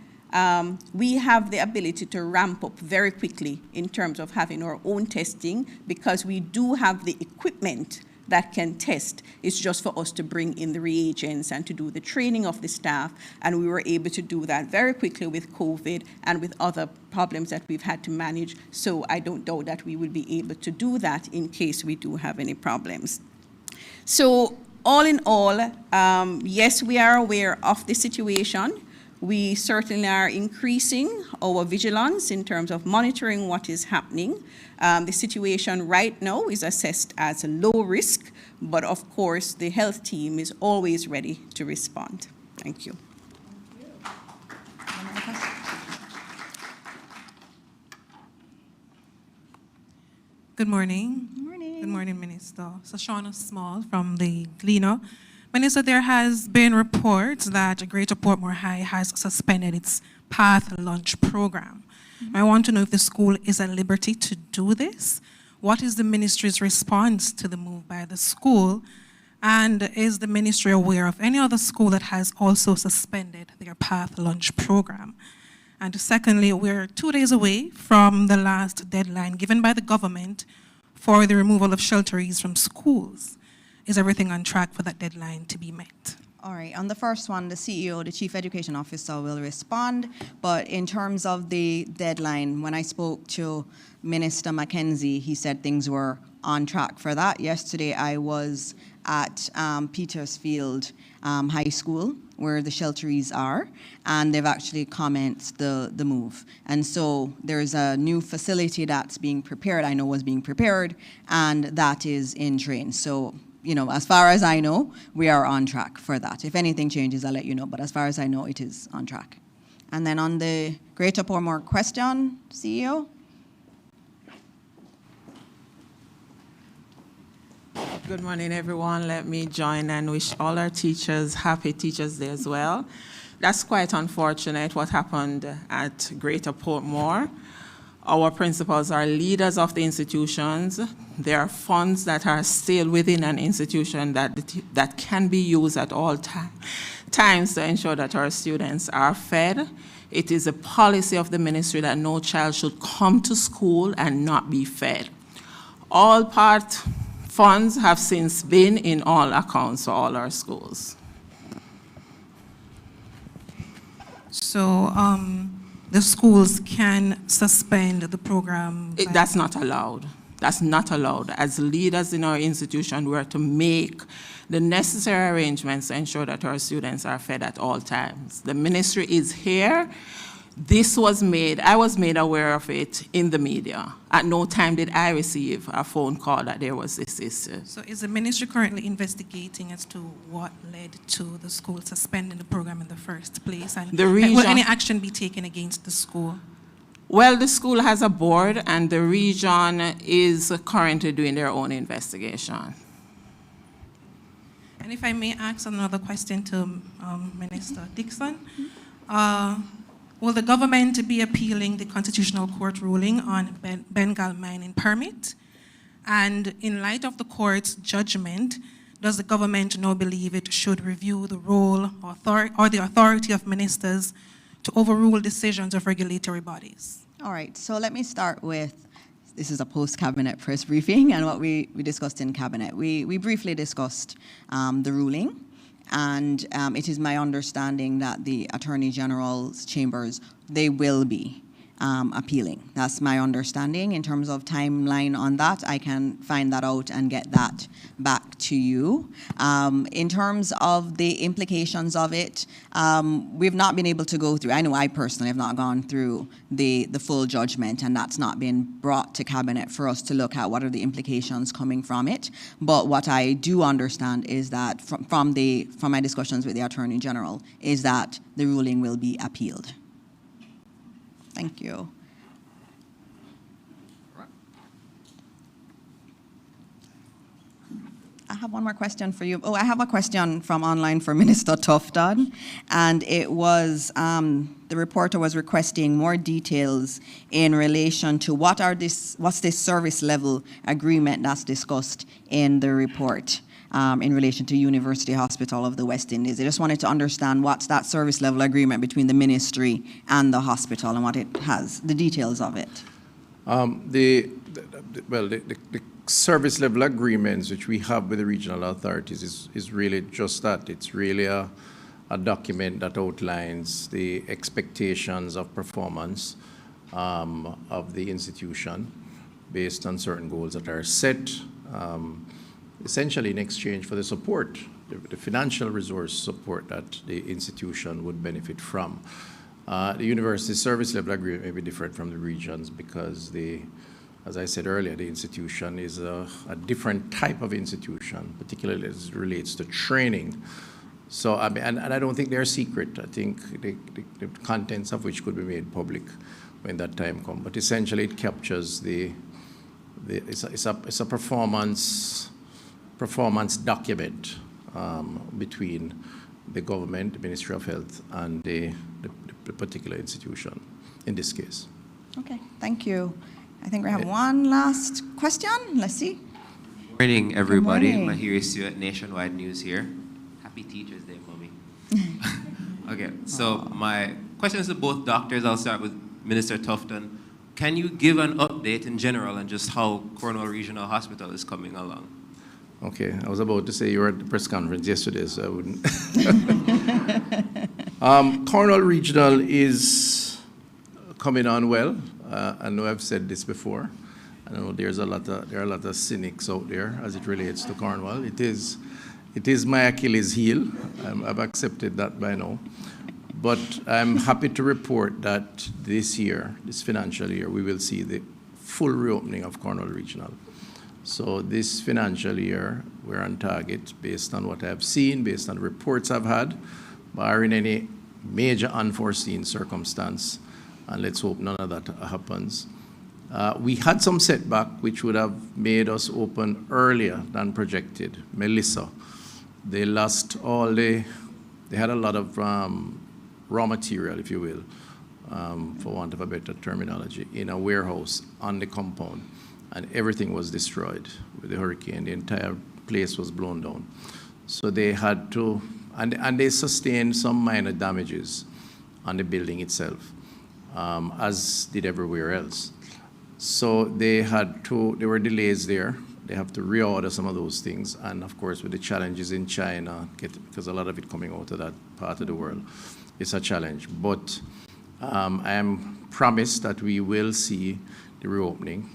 we have the ability to ramp up very quickly in terms of having our own testing, because we do have the equipment that can test. It's just for us to bring in the reagents and to do the training of the staff, and we were able to do that very quickly with COVID and with other problems that we've had to manage. So I don't doubt that we will be able to do that in case we do have any problems. So all in all, yes, we are aware of the situation. We certainly are increasing our vigilance in terms of monitoring what is happening. The situation right now is assessed as a low risk, but of course the health team is always ready to respond. Thank you. Good morning. Good morning. Good morning, Minister. So Shauna Small from the Gleaner. Minister, there has been reports that Greater Portmore High has suspended its Path Lunch program. I want to know if the school is at liberty to do this. What is the ministry's response to the move by the school? And is the ministry aware of any other school that has also suspended their Path Lunch program? And secondly, we're 2 days away from the last deadline given by the government for the removal of shelteries from schools. Is everything on track for that deadline to be met? All right, on the first one, the CEO, the Chief Education Officer, will respond. But in terms of the deadline, when I spoke to Minister Mackenzie, he said things were on track for that. Yesterday, I was at Petersfield High School, where the shelteries are, and they've actually commenced the move. And so there's a new facility that's being prepared, I know was being prepared, and that is in train. So, you know, as far as I know, we are on track for that. If anything changes, I'll let you know, but as far as I know, it is on track. And then on the Greater Portmore question, CEO? Good morning, everyone. Let me join and wish all our teachers happy Teachers' Day as well. That's quite unfortunate what happened at Greater Portmore. Our principals are leaders of the institutions. There are funds that are still within an institution that can be used at all times to ensure that our students are fed. It is a policy of the ministry that no child should come to school and not be fed. All part funds have since been in all accounts for all our schools. So the schools can suspend the program? That's not allowed. That's not allowed. As leaders in our institution, we are to make the necessary arrangements to ensure that our students are fed at all times. The ministry is here. This was made, I was made aware of it in the media. At no time did I receive a phone call that there was this issue. So is the ministry currently investigating as to what led to the school suspending the program in the first place? And will any action be taken against the school? Well, the school has a board, and the region is currently doing their own investigation. And if I may ask another question to Minister Dixon. Will the government be appealing the Constitutional Court ruling on Bengal mining permit? And in light of the court's judgment, does the government now believe it should review the role or the authority of ministers to overrule decisions of regulatory bodies? All right, so let me start with, this is a post-cabinet press briefing and what we discussed in cabinet. We briefly discussed the ruling. And it is my understanding that the Attorney General's chambers, they will be appealing. That's my understanding. In terms of timeline on that, I can find that out and get that back to you. In terms of the implications of it, we've not been able to go through, I know I personally have not gone through the full judgment, and that's not been brought to cabinet for us to look at what are the implications coming from it. But what I do understand is that from my discussions with the Attorney General is that the ruling will be appealed. Thank you. I have one more question for you. Oh, I have a question from online for Minister Tufton, and it was the reporter was requesting more details in relation to what's this service level agreement that's discussed in the report in relation to University Hospital of the West Indies. I just wanted to understand what's that service level agreement between the ministry and the hospital and what it has, the details of it. The service level agreements which we have with the regional authorities is really just that. It's really a document that outlines the expectations of performance of the institution based on certain goals that are set, essentially in exchange for the support, the financial resource support that the institution would benefit from. The university service level agreement may be different from the regions because as I said earlier, the institution is a different type of institution, particularly as it relates to training. So, I mean, and I don't think they're secret. I think the contents of which could be made public when that time comes. But essentially, it captures it's a performance document between the government, the Ministry of Health, and the particular institution in this case. Okay, thank you. I think we have one last question. Let's see. Good morning, everybody. Good morning. Mahir Sue at Nationwide News here. Happy Teachers Day, Mommy. Okay, so my question is to both doctors. I'll start with Minister Tufton. Can you give an update in general on just how Cornwall Regional Hospital is coming along? Okay, I was about to say you were at the press conference yesterday, so I wouldn't. Cornwall Regional is coming on well. I know I've said this before. I know there are a lot of cynics out there as it relates to Cornwall. It is my Achilles heel. I've accepted that by now. But I'm happy to report that this financial year, we will see the full reopening of Cornwall Regional. So this financial year, we're on target based on what I've seen, based on the reports I've had, barring any major unforeseen circumstance. And let's hope none of that happens. We had some setback which would have made us open earlier than projected. Melissa, they lost they had a lot of raw material, if you will, for want of a better terminology, in a warehouse on the compound, and everything was destroyed with the hurricane. The entire place was blown down. So they had to, and they sustained some minor damages on the building itself, as did everywhere else. So there were delays there. They have to reorder some of those things. And of course, with the challenges in China, because a lot of it coming out of that part of the world, it's a challenge. But I am promised that we will see the reopening.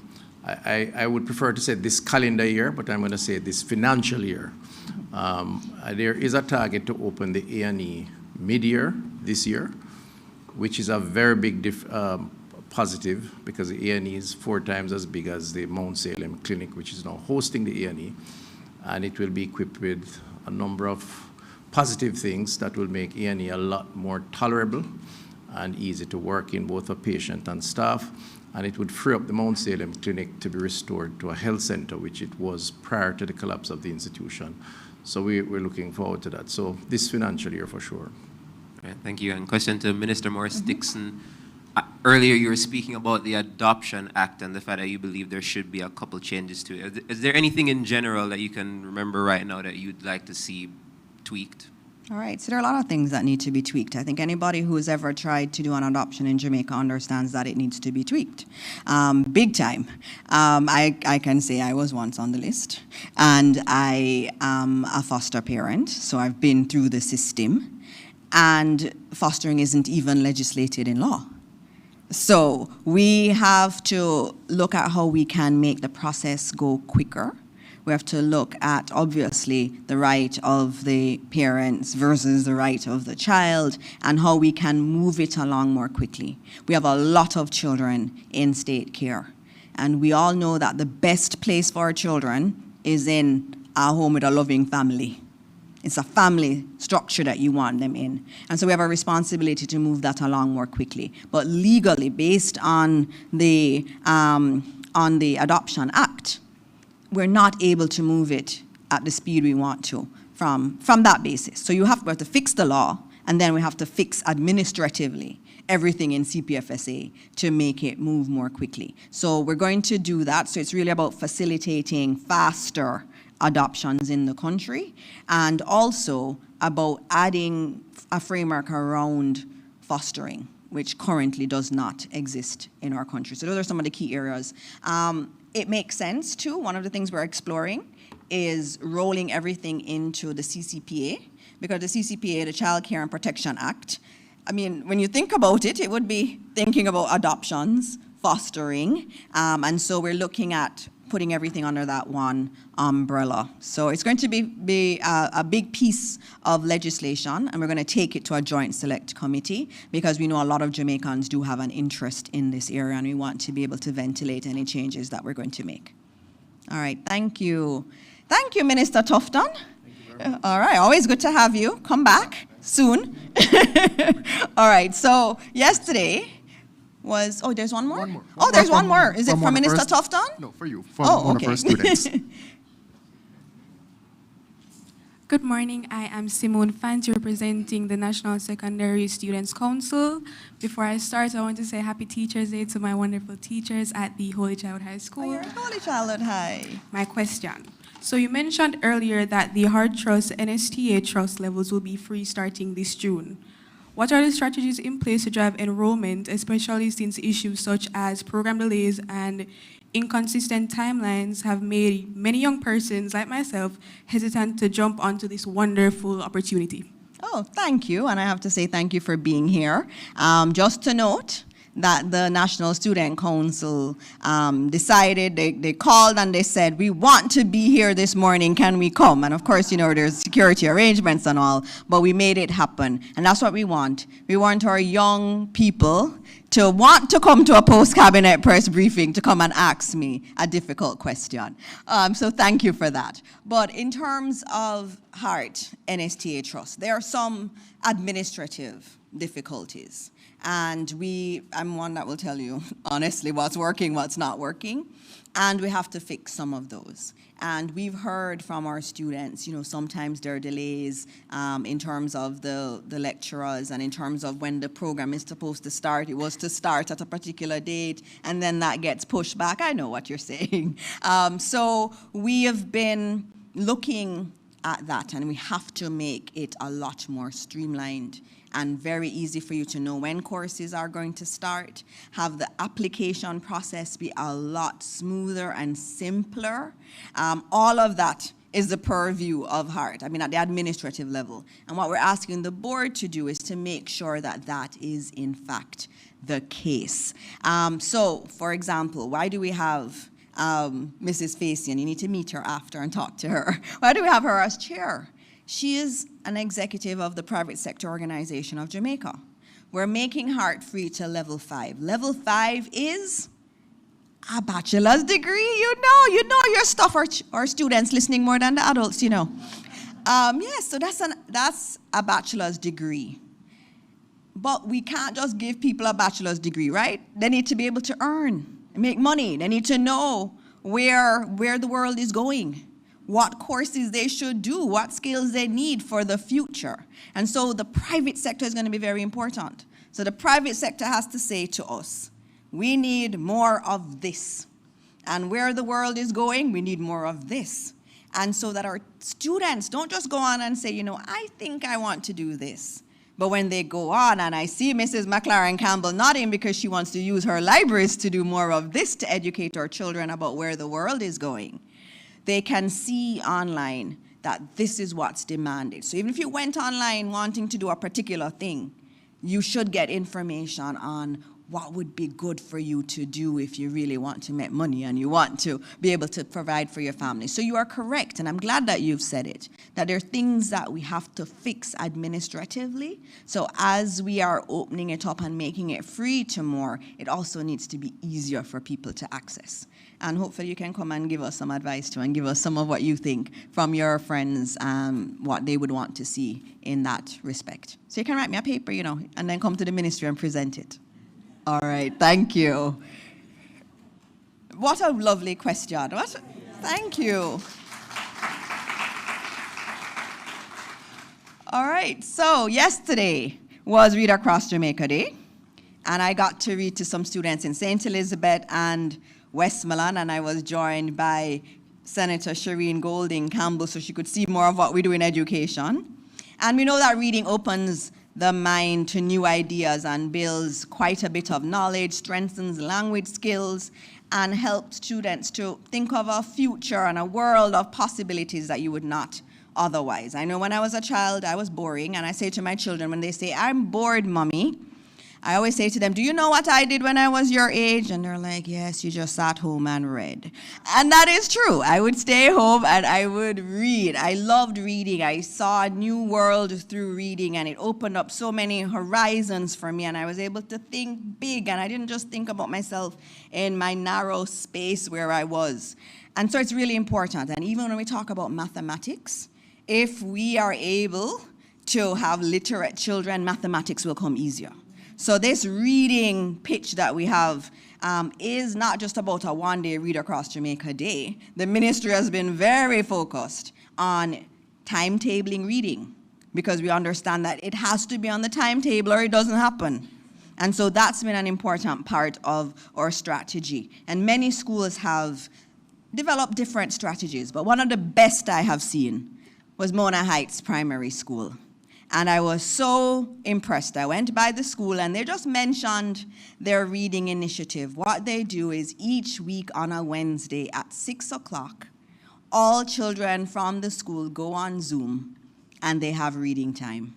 I would prefer to say this calendar year, but I'm going to say this financial year. There is a target to open the A&E mid-year this year, which is a very big positive because the A&E is 4 times as big as the Mount Salem Clinic, which is now hosting the A&E, and it will be equipped with a number of positive things that will make A&E a lot more tolerable and easy to work in, both for patient and staff, and it would free up the Mount Salem Clinic to be restored to a health center, which it was prior to the collapse of the institution. So we're looking forward to that. So this financial year for sure. Right, thank you. And question to Minister Morris Dixon. Earlier, you were speaking about the Adoption Act and the fact that you believe there should be a couple changes to it. Is there anything in general that you can remember right now that you'd like to see tweaked? All right, so there are a lot of things that need to be tweaked. I think anybody who's ever tried to do an adoption in Jamaica understands that it needs to be tweaked, big time. I can say I was once on the list, and I am a foster parent, so I've been through the system, and fostering isn't even legislated in law. So we have to look at how we can make the process go quicker. We have to look at, obviously, the right of the parents versus the right of the child and how we can move it along more quickly. We have a lot of children in state care, and we all know that the best place for our children is in a home with a loving family. It's a family structure that you want them in. And so we have a responsibility to move that along more quickly. But legally, based on the Adoption Act, we're not able to move it at the speed we want to from that basis. So we have to fix the law, and then we have to fix administratively everything in CPFSA to make it move more quickly. So we're going to do that. So it's really about facilitating faster adoptions in the country, and also about adding a framework around fostering, which currently does not exist in our country. So those are some of the key areas. It makes sense too. One of the things we're exploring is rolling everything into the CCPA, because the CCPA, the Child Care and Protection Act, I mean, when you think about it, it would be thinking about adoptions, fostering, and so we're looking at putting everything under that one umbrella. So it's going to be a big piece of legislation, and we're going to take it to a joint select committee because we know a lot of Jamaicans do have an interest in this area, and we want to be able to ventilate any changes that we're going to make. All right, thank you. Thank you, Minister Tufton. All right, always good to have you. Come back soon. All right, so yesterday was, there's one more? One more. Oh, there's one more. Is it for Minister Tufton? No, for you, from one of our students. Good morning, I am Simone Fanti, representing the National Secondary Students Council. Before I start, I want to say Happy Teachers Day to my wonderful teachers at the Holy Child High School. Oh, you're at Holy Child High. My question. So you mentioned earlier that the Hard Trust NSTA trust levels will be free starting this June. What are the strategies in place to drive enrollment, especially since issues such as program delays and inconsistent timelines have made many young persons like myself hesitant to jump onto this wonderful opportunity? Oh, thank you. And I have to say thank you for being here. Just to note that the National Student Council decided, they called and they said, we want to be here this morning, can we come? And of course, there's security arrangements and all, but we made it happen. And that's what we want. We want our young people to want to come to a post-cabinet press briefing to come and ask me a difficult question. So thank you for that. But in terms of HEART, NSTA Trust, there are some administrative difficulties. And I'm one that will tell you, honestly, what's working, what's not working. And we have to fix some of those. And we've heard from our students, sometimes there are delays in terms of the lecturers and in terms of when the program is supposed to start. It was to start at a particular date, and then that gets pushed back. I know what you're saying. So we have been looking at that, and we have to make it a lot more streamlined and very easy for you to know when courses are going to start, have the application process be a lot smoother and simpler. All of that is the purview of HEART, at the administrative level. And what we're asking the board to do is to make sure that that is, in fact, the case. So, for example, why do we have Mrs. Facian? You need to meet her after and talk to her. Why do we have her as chair? She is an executive of the private sector organization of Jamaica. We're making HEART free to level 5. Level 5 is a bachelor's degree. You know your stuff. Our students listening more than the adults, Yes, so that's a bachelor's degree. But we can't just give people a bachelor's degree, right? They need to be able to earn and make money. They need to know where the world is going, what courses they should do, what skills they need for the future. And so the private sector is going to be very important. So the private sector has to say to us, we need more of this. And where the world is going, we need more of this. And so that our students don't just go on and say, I think I want to do this. But when they go on, and I see Mrs. McLaren Campbell nodding because she wants to use her libraries to do more of this to educate our children about where the world is going, they can see online that this is what's demanded. So even if you went online wanting to do a particular thing, you should get information on what would be good for you to do if you really want to make money and you want to be able to provide for your family. So you are correct, and I'm glad that you've said it, that there are things that we have to fix administratively. So as we are opening it up and making it free to more, it also needs to be easier for people to access. And hopefully you can come and give us some advice too, and give us some of what you think from your friends, what they would want to see in that respect. So you can write me a paper, and then come to the ministry and present it. All right, thank you. What a lovely question. Thank you. All right, so yesterday was Read Across Jamaica Day, and I got to read to some students in St. Elizabeth and Westmoreland, and I was joined by Senator Shireen Golding Campbell so she could see more of what we do in education. And we know that reading opens the mind to new ideas and builds quite a bit of knowledge, strengthens language skills, and helps students to think of a future and a world of possibilities that you would not otherwise. I know when I was a child, I was boring, and I say to my children when they say, "I'm bored, Mommy," I always say to them, "Do you know what I did when I was your age?" And they're like, "Yes, you just sat home and read." And that is true. I would stay home and I would read. I loved reading. I saw a new world through reading, and it opened up so many horizons for me, and I was able to think big, and I didn't just think about myself in my narrow space where I was. And so it's really important. And even when we talk about mathematics, if we are able to have literate children, mathematics will come easier. So this reading pitch that we have is not just about a one-day Read Across Jamaica Day. The ministry has been very focused on timetabling reading, because we understand that it has to be on the timetable or it doesn't happen. And so that's been an important part of our strategy. And many schools have developed different strategies, but one of the best I have seen was Mona Heights Primary School. And I was so impressed. I went by the school and they just mentioned their reading initiative. What they do is each week on a Wednesday at 6 o'clock, all children from the school go on Zoom and they have reading time.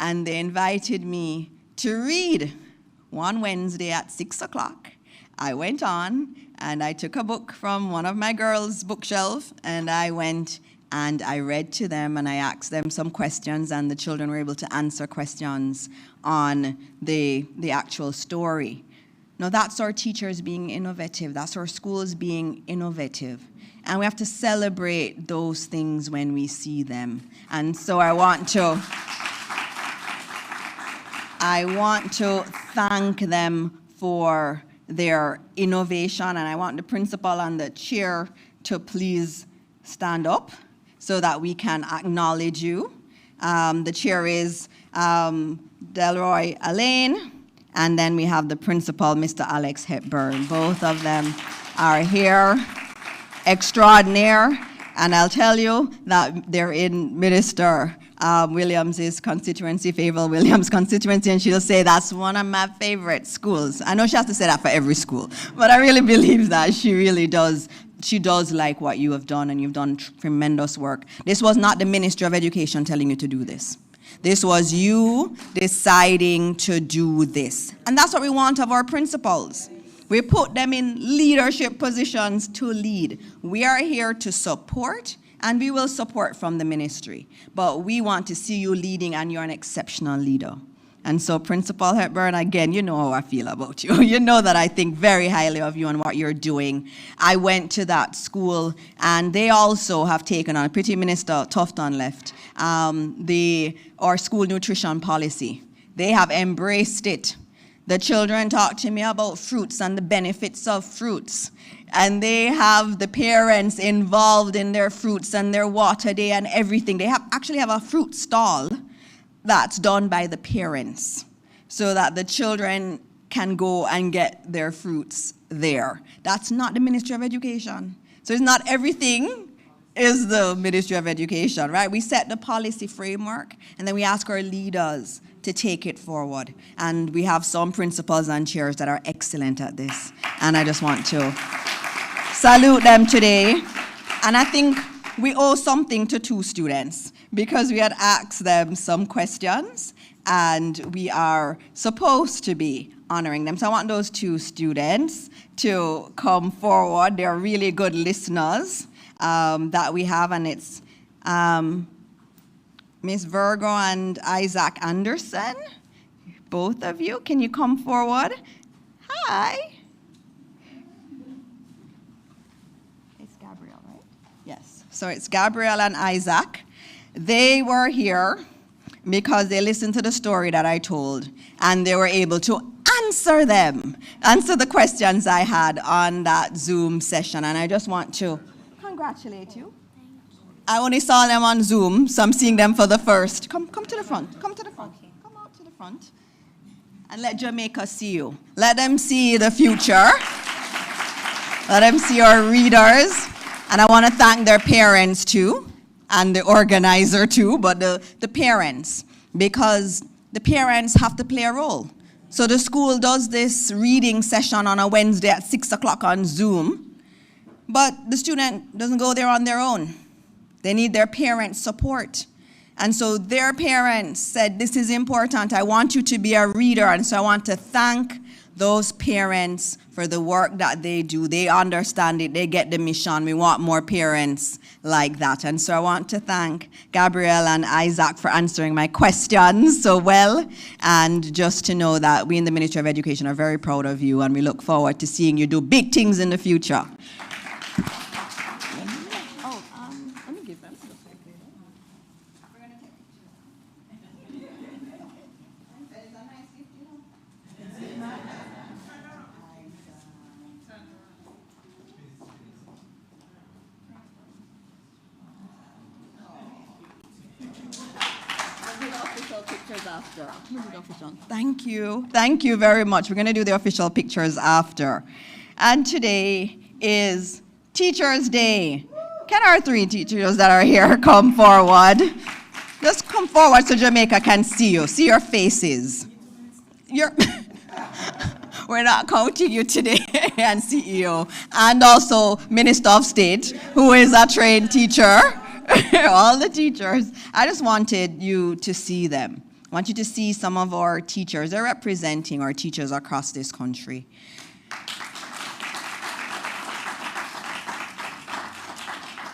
And they invited me to read one Wednesday at 6 o'clock. I went on and I took a book from one of my girls' bookshelf and I went and I read to them and I asked them some questions, and the children were able to answer questions on the actual story. Now that's our teachers being innovative. That's our schools being innovative. And we have to celebrate those things when we see them. And so I want to thank them for their innovation, and I want the principal and the chair to please stand up so that we can acknowledge you. The chair is Delroy Alain, and then we have the principal, Mr. Alex Hepburn. Both of them are here, extraordinaire, and I'll tell you that they're in Minister Williams' constituency, Favour Williams' constituency, and she'll say that's one of my favorite schools. I know she has to say that for every school, but I really believe that she really does. She does like what you have done, and you've done tremendous work. This was not the Ministry of Education telling you to do this. This was you deciding to do this. And that's what we want of our principals. We put them in leadership positions to lead. We are here to support, and we will support from the ministry. But we want to see you leading, and you're an exceptional leader. And so, Principal Hepburn, again, you know how I feel about you. You know that I think very highly of you and what you're doing. I went to that school, and they also have taken on, Pretty Minister Tufton left, our school nutrition policy. They have embraced it. The children talk to me about fruits and the benefits of fruits. And they have the parents involved in their fruits and their water day and everything. They actually have a fruit stall that's done by the parents so that the children can go and get their fruits there. That's not the Ministry of Education. So it's not everything is the Ministry of Education, right? We set the policy framework, and then we ask our leaders to take it forward. And we have some principals and chairs that are excellent at this. And I just want to salute them today. And I think we owe something to two students, because we had asked them some questions, and we are supposed to be honoring them. So I want those two students to come forward. They're really good listeners that we have, and it's Miss Virgo and Isaac Anderson. Both of you, can you come forward? Hi. It's Gabrielle, right? Yes. So it's Gabrielle and Isaac. They were here because they listened to the story that I told, and they were able to answer the questions I had on that Zoom session. And I just want to congratulate you. I only saw them on Zoom, so I'm seeing them for the first. Come to the front. Come to the front. Come out to the front. And let Jamaica see you. Let them see the future. Let them see our readers. And I want to thank their parents too, and the organizer too, but the parents, because the parents have to play a role. So the school does this reading session on a Wednesday at 6 o'clock on Zoom, but the student doesn't go there on their own. They need their parents' support. And so their parents said, this is important. I want you to be a reader. And so I want to thank those parents for the work that they do. They understand it. They get the mission. We want more parents like that. And so I want to thank Gabrielle and Isaac for answering my questions so well. And just to know that we in the Ministry of Education are very proud of you, and we look forward to seeing you do big things in the future. Thank you. Thank you very much. We're going to do the official pictures after. And today is Teachers' Day. Can our three teachers that are here come forward? Just come forward so Jamaica can see you, see your faces. We're not counting you today, and CEO, and also Minister of State, who is a trained teacher. All the teachers. I just wanted you to see them. I want you to see some of our teachers. They're representing our teachers across this country.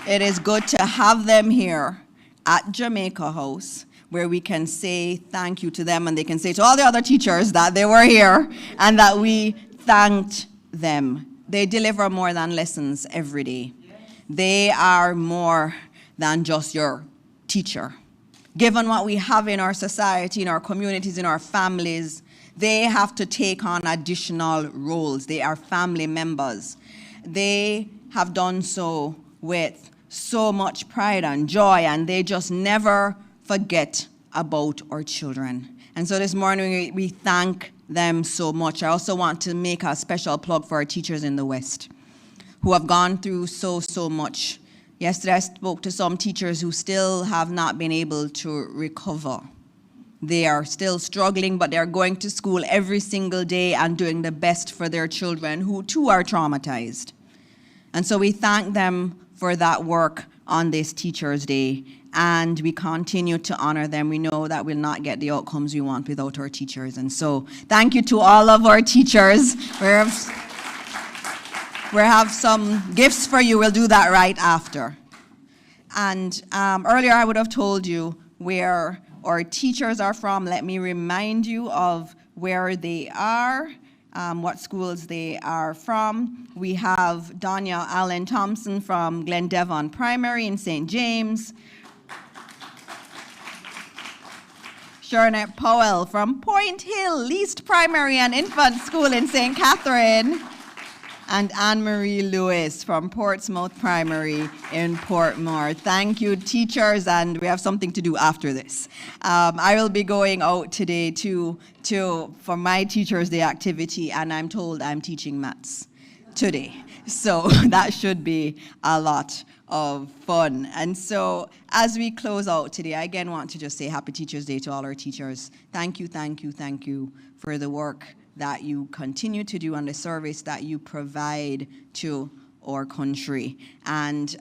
It is good to have them here at Jamaica House, where we can say thank you to them, and they can say to all the other teachers that they were here and that we thanked them. They deliver more than lessons every day. They are more than just your teacher. Given what we have in our society, in our communities, in our families, they have to take on additional roles. They are family members. They have done so with so much pride and joy, and they just never forget about our children. And so this morning we thank them so much. I also want to make a special plug for our teachers in the West who have gone through so much. Yesterday I spoke to some teachers who still have not been able to recover. They are still struggling, but they're going to school every single day and doing the best for their children, who too are traumatized. And so we thank them for that work on this Teachers' Day, and we continue to honor them. We know that we'll not get the outcomes we want without our teachers. And so thank you to all of our teachers. We have some gifts for you. We'll do that right after. And earlier I would have told you where our teachers are from. Let me remind you of where they are, what schools they are from. We have Donya Allen Thompson from Glendevon Primary in St. James. Sharnette Powell from Point Hill Least Primary and Infant School in St. Catherine. And Anne-Marie Lewis from Portsmouth Primary in Portmore. Thank you, teachers, and we have something to do after this. I will be going out today for my Teachers' Day activity, and I'm told I'm teaching maths today. So that should be a lot of fun. And so as we close out today, I again want to just say Happy Teachers' Day to all our teachers. Thank you for the work that you continue to do and the service that you provide to our country. And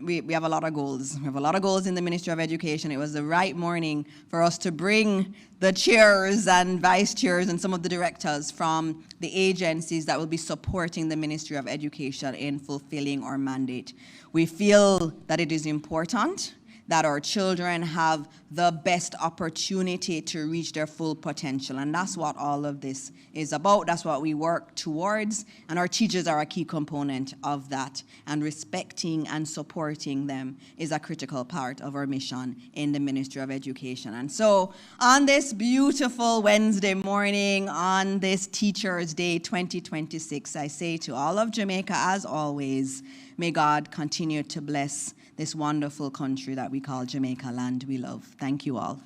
we have a lot of goals. We have a lot of goals in the Ministry of Education. It was the right morning for us to bring the chairs and vice chairs and some of the directors from the agencies that will be supporting the Ministry of Education in fulfilling our mandate. We feel that it is important that our children have the best opportunity to reach their full potential. And that's what all of this is about. That's what we work towards. And our teachers are a key component of that. And respecting and supporting them is a critical part of our mission in the Ministry of Education. And so on this beautiful Wednesday morning, on this Teachers' Day 2026, I say to all of Jamaica, as always, may God continue to bless this wonderful country that we call Jamaica, land we love. Thank you all.